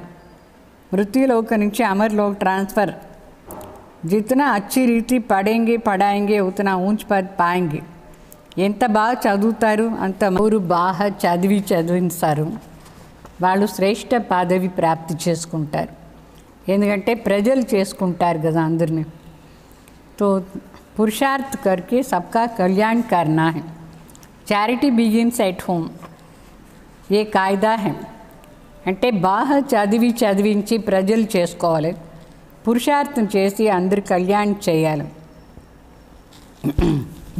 మృత్యులోక నుంచి అమర్లోక్ ట్రాన్స్ఫర్. జితనా అచ్చి రీతి పడాయింగే ఉతనా ఊంచ్ పద్ పాయింగే. ఎంత బాగా చదువుతారు అంత ఊరు బాగా చదివిస్తారు. వాళ్ళు శ్రేష్ఠ పదవి ప్రాప్తి చేసుకుంటారు. ఎందుకంటే ప్రజలు చేసుకుంటారు కదా అందరినీ. तो पुरुषार्थ करके सबका कल्याण करना है. Charity begins at home. ये कायदा है. అంటే బాగా చదివించి ప్రజలు చేసుకోవాలి. పురుషార్థం చేసి అందరి కళ్యాణం చేయాలి.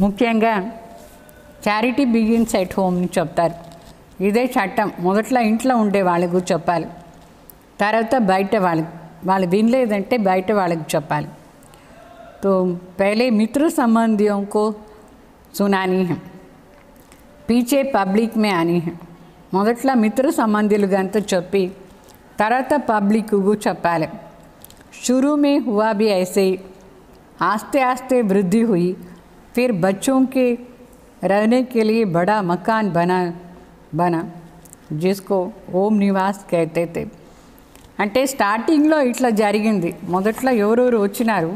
ముఖ్యంగా చారిటీ బిగిన్స్ ఎట్ హోమ్ అని చెప్తారు. ఇదే చట్టం. మొదట్లో ఇంట్లో ఉండే వాళ్ళకు చెప్పాలి. తర్వాత బయట వాళ్ళు వినలేదంటే బయట వాళ్ళకి చెప్పాలి. तो पहले मित्र संबंधियों को सुनानी है, पीछे पब्लिक में आनी है. మొదట్లో మిత్ర సంబంధులుగంతా చెప్పి తర్వాత పబ్లిక్కు చెప్పాలి. शुरू में हुआ भी ऐसे ही. आस्ते आस्ते वृद्धि हुई. फिर बच्चों के रहने के लिए बड़ा मकान बना जिसको ओम निवास कहते थे. అంటే స్టార్టింగ్లో ఇట్లా జరిగింది. మొదట్లో ఎవరెవరు వచ్చినారు,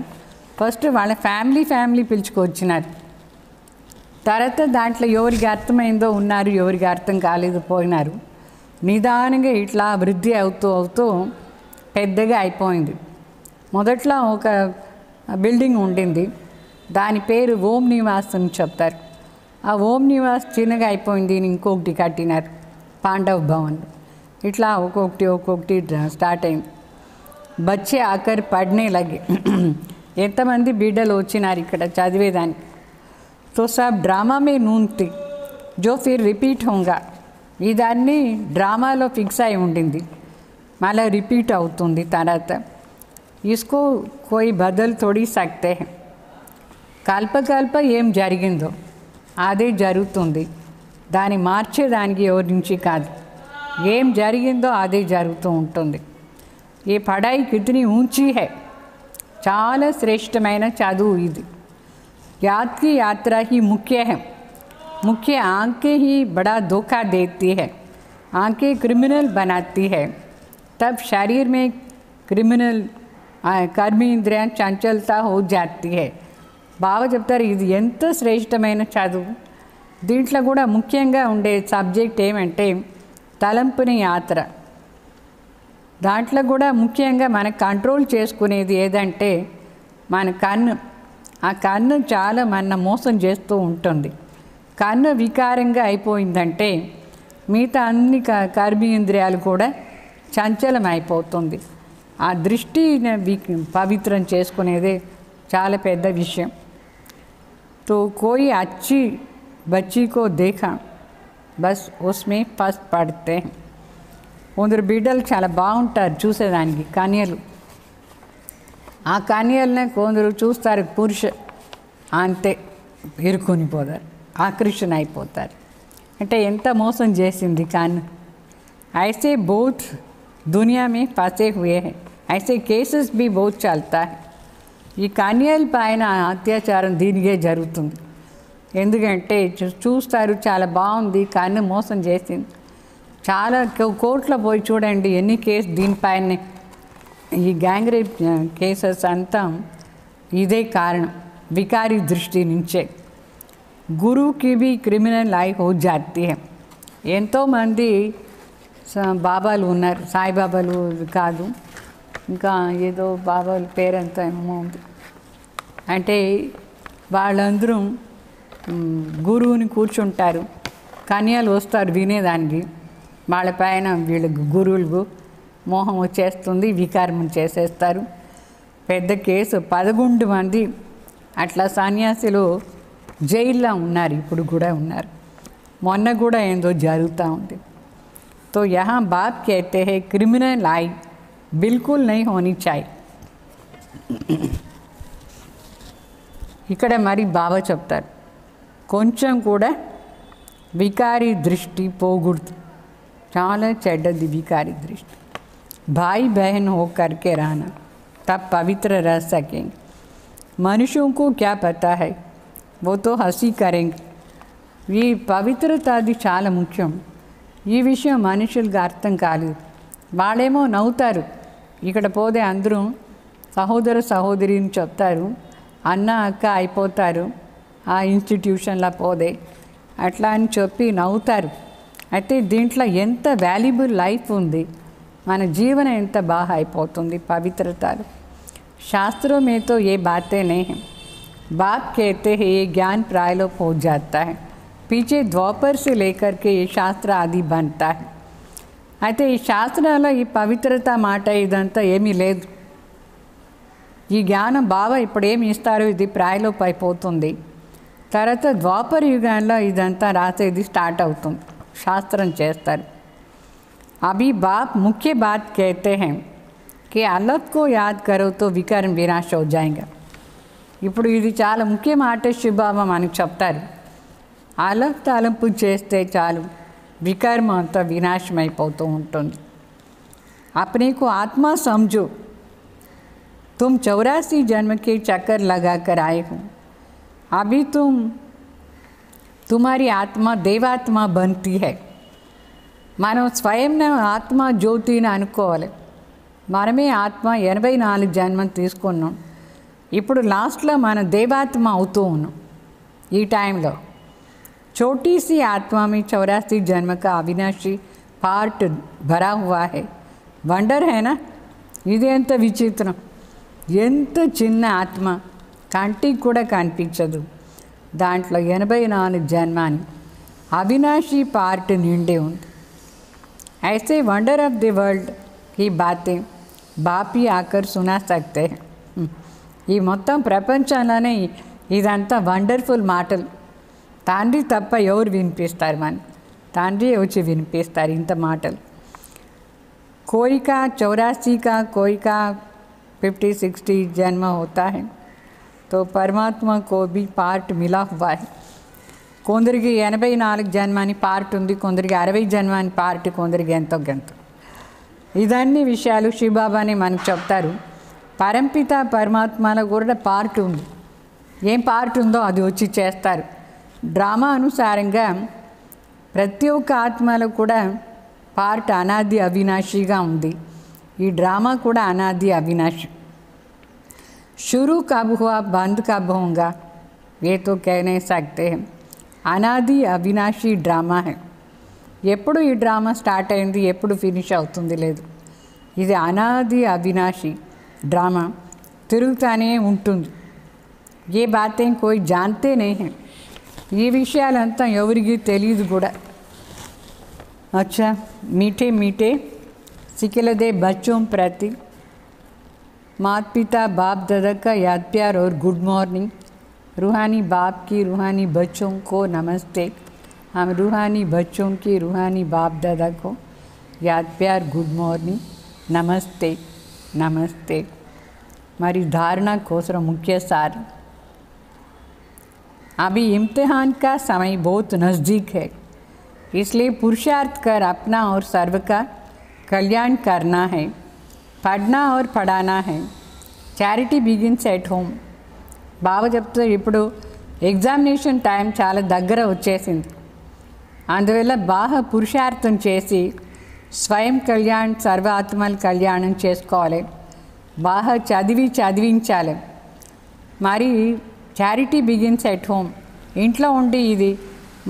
ఫస్ట్ వాళ్ళ ఫ్యామిలీ పిలుచుకొచ్చినారు. తర్వాత దాంట్లో ఎవరికి అర్థమైందో ఉన్నారు, ఎవరికి అర్థం కాలేదు పోయినారు. నిదానంగా ఇట్లా వృద్ధి అవుతూ పెద్దగా అయిపోయింది. మొదట్లో ఒక బిల్డింగ్ ఉండింది, దాని పేరు ఓం నివాస్ అని చెప్తారు. ఆ ఓం నివాస్ చిన్నగా అయిపోయింది, ఇంకొకటి కట్టినారు పాండవ్ భవన్. ఇట్లా ఒక్కొక్కటి స్టార్ట్ అయింది. బచ్చే ఆకర్ పడనే లగే. ఎంతమంది బిడ్డలు వచ్చినారు ఇక్కడ చదివేదానికి. तो सब ड्रामा में नून थी जो फिर रिपीट होगा. ఈ దాన్ని డ్రామాలో ఫిక్స్ అయి ఉండింది, మళ్ళీ రిపీట్ అవుతుంది తర్వాత. इसको कोई बदल थोड़ी सकते हैं. కల్పకల్ప ఏం జరిగిందో అదే జరుగుతుంది, దాన్ని మార్చేదానికి ఎవరి నుంచి కాదు. ఏం జరిగిందో అదే జరుగుతూ ఉంటుంది. ఈ పడాయి కితనీ ఊంచీ హై, చాలా శ్రేష్టమైన చదువు ఇది. याद की यात्रा ही मुख्य है. मुख्य आंखें ही बड़ा धोखा देती है, आंखें क्रिमिनल बनाती है. तब शरीर में क्रिमिनल कर्मेंद्रियां चंचलता हो जाती है. బాగా చెప్తారు ఇది ఎంత శ్రేష్టమైన చదువు. దీంట్లో కూడా ముఖ్యంగా ఉండే సబ్జెక్ట్ ఏమంటే తలంపుని యాత్ర. దాంట్లో కూడా ముఖ్యంగా మనం కంట్రోల్ చేసుకునేది ఏదంటే మన కన్ను. ఆ కన్ను చాలా మన మోసం చేస్తూ ఉంటుంది. కన్ను వికారంగా అయిపోయిందంటే మిగతా అన్ని కర్మేంద్రియాలు కూడా చంచలం అయిపోతుంది. ఆ దృష్టిని పవిత్రం చేసుకునేదే చాలా పెద్ద విషయం. तो कोई अच्छी बच्ची को देखा बस उसमें फंस पड़ते हैं. కొందరు బిడ్డలు చాలా బాగుంటారు చూసేదానికి, కన్యలు. ఆ కన్యలనే కొందరు చూస్తారు పురుష, అంతే ఇరుక్కుని పోతారు, ఆకర్షణ అయిపోతారు. అంటే ఎంత మోసం చేసింది కన్ను. ऐसे बहुत दुनिया में फंसे हुए हैं, ऐसे केसेस भी बहुत चलता है. ఈ కన్యల పైన అత్యాచారం దీనికే జరుగుతుంది. ఎందుకంటే చూస్తారు చాలా బాగుంది, కన్ను మోసం చేసింది. చాలా కోర్టులో పోయి చూడండి ఎన్ని కేసు దీనిపైనే. ఈ గ్యాంగ్ రేప్ కేసెస్ అంతా ఇదే కారణం, వికారి దృష్టి నుంచే. గురువుకి भी క్రిమినల్ లైఫ్ हो जाती है. ఎంతోమంది బాబాలు ఉన్నారు, సాయిబాబాలు కాదు, ఇంకా ఏదో బాబాల పేరంతా ఏమో ఉంది. అంటే వాళ్ళందరూ గురువుని కూర్చుంటారు, కన్యలు వస్తారు వినేదానికి. వాళ్ళ పైన వీళ్ళకి గురువులకు మోహం వచ్చేస్తుంది, వికారం చేసేస్తారు. పెద్ద కేసు 11 మంది అట్లా సన్యాసులు జైల్లో ఉన్నారు, ఇప్పుడు కూడా ఉన్నారు. మొన్న కూడా ఏందో జరుగుతూ ఉంది. तो यहाँ बाप कहते हैं क्रिमिनल लाइफ बिल्कुल नहीं होनी चाहिए. ఇక్కడ మరి బాబా చెప్తారు కొంచెం కూడా వికారి దృష్టి పోకూడదు, చాలా చెడ్డది వికారి దృష్టి. भाई बहन हो करके रहना तब पवित्र रह सकेंगे. मनुष्यों को क्या पता है, वो तो हंसी करेंगे. ఈ పవిత్రత అది చాలా ముఖ్యం. ఈ విషయం మనుషులకు అర్థం కాలేదు. వాళ్ళేమో నవ్వుతారు, ఇక్కడ పోతే అందరూ సహోదర సహోదరిని చెప్తారు, అన్న అక్క అయిపోతారు ఆ ఇన్స్టిట్యూషన్లో పోదే, అట్లా అని చెప్పి నవ్వుతారు. అయితే దీంట్లో ఎంత వాల్యుబుల్ లైఫ్ ఉంది, మన జీవనం ఎంత బాగా అయిపోతుంది పవిత్రతలు. शास्त्रों में तो ये बातें नहीं हैं. बाप कहते हैं ये ज्ञान प्रायलोप हो जाता है, पीछे द्वापर से लेकर के ये शास्त्र आदि बनता है. అయితే ఈ శాస్త్రాల్లో ఈ పవిత్రత మాట ఇదంతా ఏమీ లేదు. ఈ జ్ఞానం బాబా ఇప్పుడు ఏమి ఇస్తారో ఇది ప్రాయలోప్ అయిపోతుంది. తర్వాత ద్వాపర యుగంలో ఇదంతా రాసేది స్టార్ట్ అవుతుంది, శాస్త్రం చేస్తారు. अभी बाप मुख्य बात कहते हैं कि अलग को याद करो तो विकर्म विनाश हो जाएगा. ఇప్పుడు ఇది చాలా ముఖ్య మాట శివబాబా మనకు చెప్తారు. అలగ్ తలంపు చేస్తే చాలు వికర్మ అంతా వినాశమైపోతూ ఉంటుంది. अपने को आत्मा समझो, तुम 84 जन्म के चक्कर लगा कर आए हो. अभी तुम्हारी आत्मा देवात्मा बनती है. మనం స్వయం ఆత్మ జ్యోతిని అనుకోవాలి. మనమే ఆత్మ 84 జన్మం తీసుకున్నాం. ఇప్పుడు లాస్ట్లో మన దేవాత్మ అవుతూ ఉన్నాం ఈ టైంలో. छोटी सी आत्मा में 84 जन्म का अविनाशी पार्ट भरा हुआ है. వండర్ है ఇది ఎంత విచిత్రం. ఎంత చిన్న ఆత్మ, కంటికి కూడా కనిపించదు. దాంట్లో 84 జన్మాన్ని అవినాశీ పార్ట్ నిండి ఉంది. ऐसे वंडर ऑफ द वर्ल्ड की बातें बाप ही आकर सुना सकते हैं. ఈ మొత్తం ప్రపంచంలోనే ఇదంతా వండర్ఫుల్ మాటలు. తండ్రి తప్ప ఎవరు వినిపిస్తారు? తండ్రి వచ్చి వినిపిస్తారు ఇంత మాటలు. कोई का 84 का, कोई का 50-60 जन्म होता है, तो परमात्मा को भी पार्ट मिला हुआ है. కొందరికి 84 జన్మ అని పార్ట్ ఉంది, కొందరికి 60 జన్మ అని పార్ట్, కొందరికి ఎంతో గంతో. ఇదన్నీ విషయాలు శివబాబాని మనకు చెప్తారు. పరంపిత పరమాత్మలో కూడా పార్ట్ ఉంది. ఏం పార్ట్ ఉందో అది వచ్చి చేస్తారు. డ్రామా అనుసారంగా ప్రతి ఒక్క ఆత్మలో కూడా పార్ట్ అనాది అవినాశిగా ఉంది. ఈ డ్రామా కూడా అనాది అవినాశి. शुरू कब हुआ बंद कब होगा ये तो कह नहीं सकते हैं. అనాది అవినాశి డ్రామా హై. ఎప్పుడు ఈ డ్రామా స్టార్ట్ అయింది, ఎప్పుడు ఫినిష్ అవుతుంది లేదు. ఇది అనాది అవినాశి డ్రామా, తిరుగుతానే ఉంటుంది. ఏ బాతే కోయి జాన్తే नहीं है. ఈ విషయాలంతా ఎవరికి తెలియదు కూడా. अच्छा, मीठे मीठे सिखलदे बच्चों प्रति माता पिता बाप दादा का याद प्यार और गुड मॉर्निंग. रूहानी बाप की रूहानी बच्चों को नमस्ते. हम रूहानी बच्चों की रूहानी बाप दादा को याद प्यार गुड मॉर्निंग नमस्ते नमस्ते. हमारी धारणा कोसर मुख्य सार. अभी इम्तिहान का समय बहुत नज़दीक है, इसलिए पुरुषार्थ कर अपना और सर्व का कल्याण करना है. पढ़ना और पढ़ाना है. Charity begins at home. బాబా చెప్తారు ఇప్పుడు ఎగ్జామినేషన్ టైం చాలా దగ్గర వచ్చేసింది. అందువల్ల బాగా పురుషార్థం చేసి స్వయం కళ్యాణ్ సర్వాత్మల కళ్యాణం చేసుకోవాలి. బాగా చదివించాలి. మరి చారిటీ బిగిన్స్ ఎట్ హోమ్. ఇంట్లో ఉండి ఇది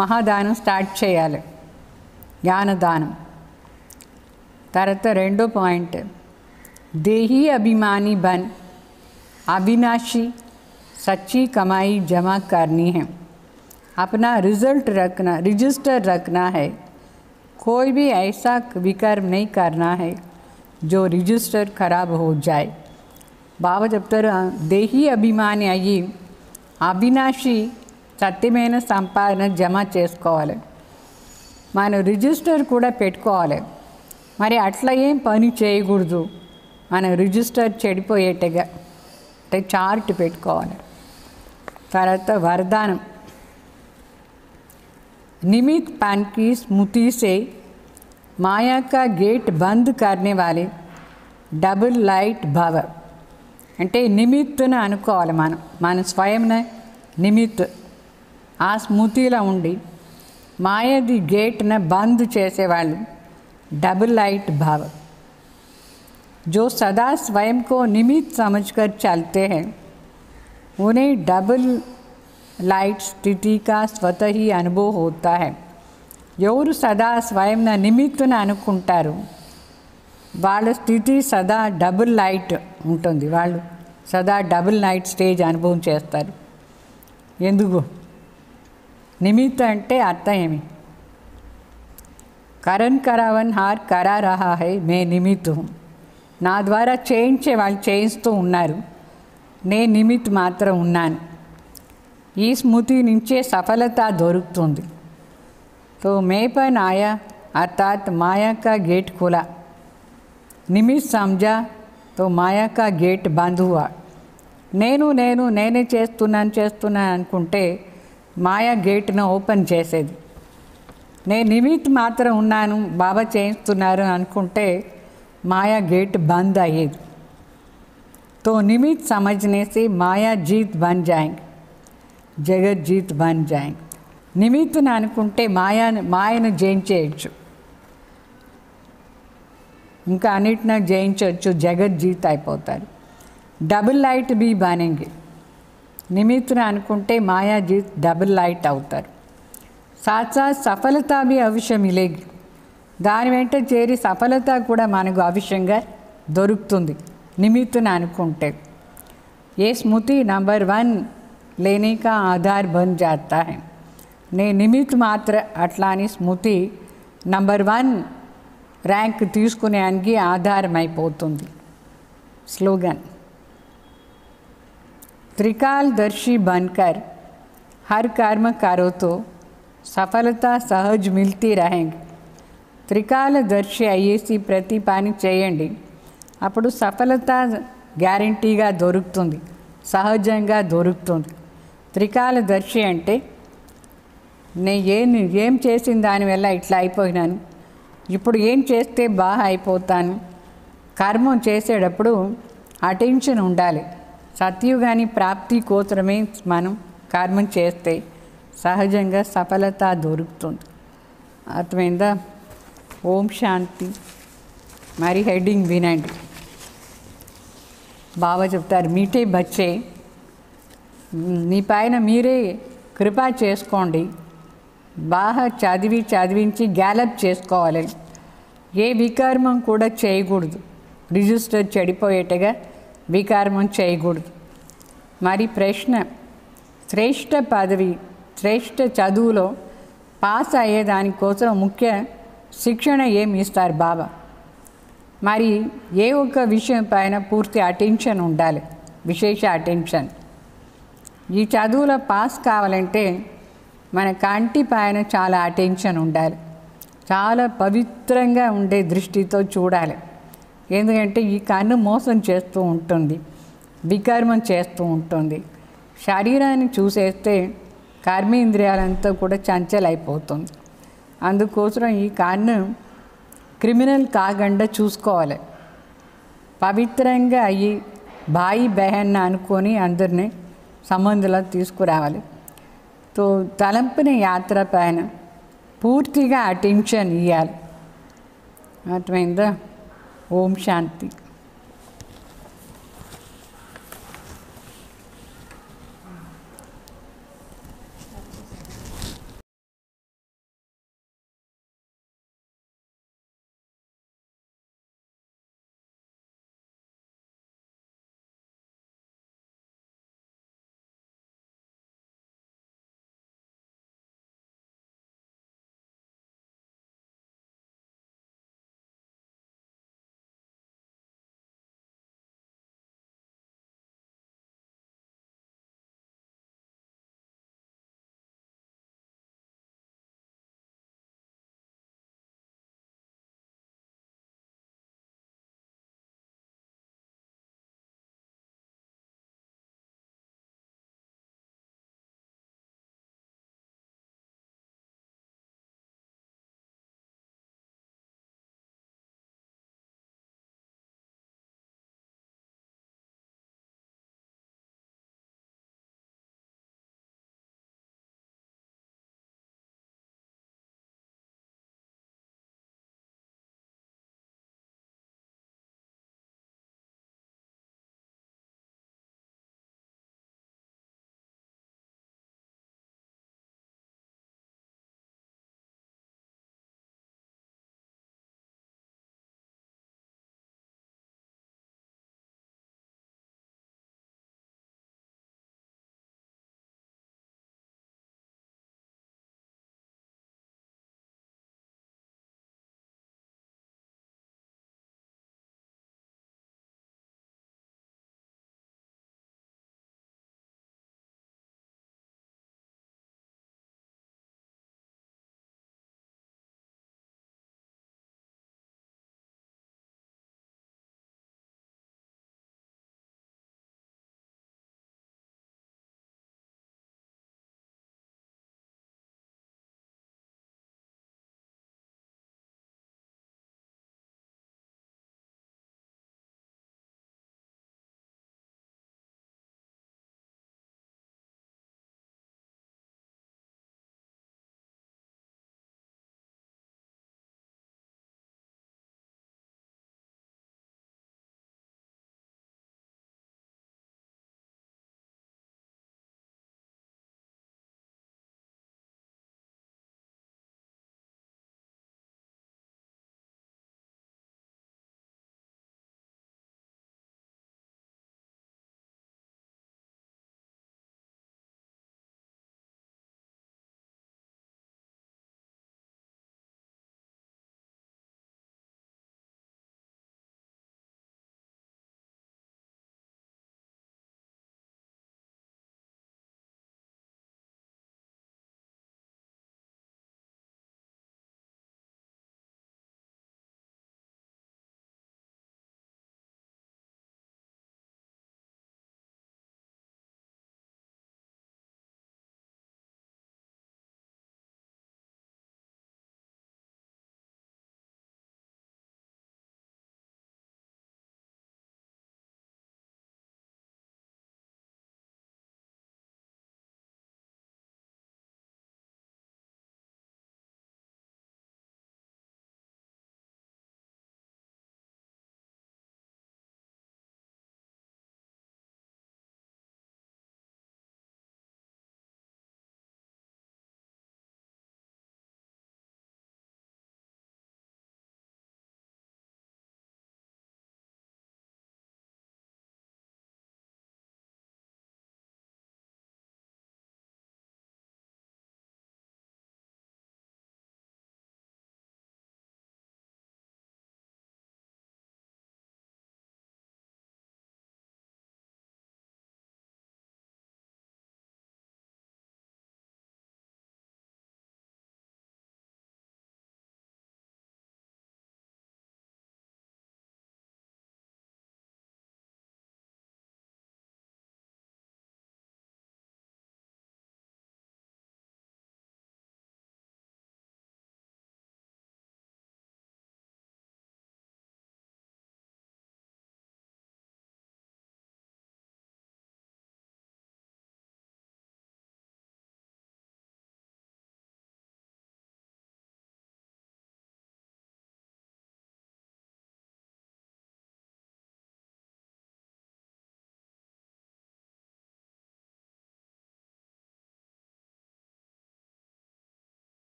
మహాదానం స్టార్ట్ చేయాలి, జ్ఞానదానం. తర్వాత రెండో పాయింట్, దేహీ అభిమాని బన్ अविनाशी सच्ची कमाई जमा करनी है. अपना रजिस्टर रखना है. कोई भी ऐसा विकर्म नहीं करना है जो रजिस्टर खराब हो जाए. బాబా చెప్తారు దేహీ అభిమాని అయ్యి అవినాశి సత్యమైన సంపాదన జమ చేసుకోవాలి. మన రిజిస్టర్ కూడా పెట్టుకోవాలి. మరి అట్లా ఏం పని చేయకూడదు. మన రిజిస్టర్ చెడిపోయేట్టుగా అంటే చార్ట్ పెట్టుకోవాలి. తర్వాత वरदान, निमित पान की स्मृति से माया का गेट बंद करने वाले डबल लाइट भव. అంటే నిమిత్తును అనుకోవాలి. మన స్వయంన నిమిత్ ఆ స్మృతిలో ఉండి మాయది గేట్ను బంద్ చేసేవాళ్ళు डबल लाइट भाव. जो सदा स्वयं को निमित्त समझकर चलते हैं उन्हें डबल लाइट स्थिति का स्वतः ही अनुभव होता है. ఎవరు సదా స్వయం నిమిత్తును అనుకుంటారు వాళ్ళ స్థితి సదా డబుల్ లైట్ ఉంటుంది. వాళ్ళు సదా డబుల్ లైట్ స్టేజ్ అనుభవం చేస్తారు. ఎందుకు? నిమిత్త అంటే అర్థం ఏమి? కరణ్ కరావన్ హార్ కరా రహా హై మే నిమిత్ హూ. నా ద్వారా చేయించే వాళ్ళు చేయిస్తూ ఉన్నారు, నేను నిమిత్ మాత్రం ఉన్నాను. ఈ స్మృతి నుంచే సఫలత దొరుకుతుంది. तो मैं पर आया अर्थात माया का गेट खुला. निमित्त समझा तो माया का गेट बंद हुआ. నేనే చేస్తున్నాను అనుకుంటే మాయా గేట్ను ఓపెన్ చేసేది. నేను నిమిత్ మాత్రం ఉన్నాను, బాబా చేయిస్తున్నారు అనుకుంటే మాయా గేట్ బంద్ అయ్యేది. तो निमित्त समझने से माया जीत बन जाएंगे, जगत जीत बन जाएंगे. నిమిత్తును అనుకుంటే మాయను జయించేయచ్చు, ఇంకా అన్నిటిని జయించవచ్చు, జగజ్జీత్ అయిపోతారు. డబుల్ లైట్ బీ బనేంగే. నిమిత్తును అనుకుంటే మాయాజీత్ డబుల్ లైట్ అవుతారు. సాత్ సాత్ సఫలత బీ అవశ్య మిలేగి. దాని వెంట చేరి సఫలత కూడా మనకు అవశ్యంగా దొరుకుతుంది నిమిత్తును అనుకుంటే. ఏ స్మృతి నంబర్ 1 లేనే కా ఆధార్ బన్ జాతా హై. నేను నిమిత్ మాత్ర అట్లా అని స్మృతి నంబర్ 1 ర్యాంక్ తీసుకునేనికి ఆధారం అయిపోతుంది. స్లోగన్. त्रिकालदर्शी बनकर हर कर्म करो तो సఫలత సహజ్ మిల్తీ रहेंगे. త్రికాలదర్శి అయ్యేసి ప్రతి పని చేయండి, అప్పుడు సఫలత గ్యారంటీగా దొరుకుతుంది, సహజంగా దొరుకుతుంది. త్రికాలదర్శి అంటే నేను ఏం చేసిన దానివల్ల ఇట్లా అయిపోయినాను, ఇప్పుడు ఏం చేస్తే బాగా అయిపోతాను. కర్మం చేసేటప్పుడు అటెన్షన్ ఉండాలి. సత్యుగాని ప్రాప్తి కోసమే మనం కర్మం చేస్తే సహజంగా సఫలత దొరుకుతుంది. అర్థమైందా? ఓం శాంతి. మరి హెడ్డింగ్ వినండి. బాబా చెప్తారు, మీటే బచ్చే, మీ పైన మీరే కృప చేసుకోండి, బాగా చదివించి గ్యాలప్ చేసుకోవాలి. ఏ వికర్మం కూడా చేయకూడదు, రిజిస్టర్ చెడిపోయేట్టుగా వికర్మం చేయకూడదు. మరి ప్రశ్న, శ్రేష్ఠ పదవి శ్రేష్ఠ చదువులో పాస్ అయ్యేదానికోసం ముఖ్య శిక్షణ ఏమి ఇస్తారు బాబా? మరి ఏ ఒక్క విషయం పైన పూర్తి అటెన్షన్ ఉండాలి, విశేష అటెన్షన్. ఈ చదువులో పాస్ కావాలంటే మన కంటి పైన చాలా అటెన్షన్ ఉండాలి, చాలా పవిత్రంగా ఉండే దృష్టితో చూడాలి. ఎందుకంటే ఈ కన్ను మోసం చేస్తూ ఉంటుంది, వికర్మం చేస్తూ ఉంటుంది. శరీరాన్ని చూసేస్తే కర్మేంద్రియాలంతా కూడా చంచలైపోతుంది. అందుకోసం ఈ కన్ను క్రిమినల్ కాకుండా చూసుకోవాలి. పవిత్రంగా అయ్యి భాయి బహన్ అనుకొని అందరినీ సంబంధంలో తీసుకురావాలి. తో తలంపిన యాత్ర పైన పూర్తిగా అటెన్షన్ ఇవ్వాలి. అర్థమైందా? ఓం శాంతి.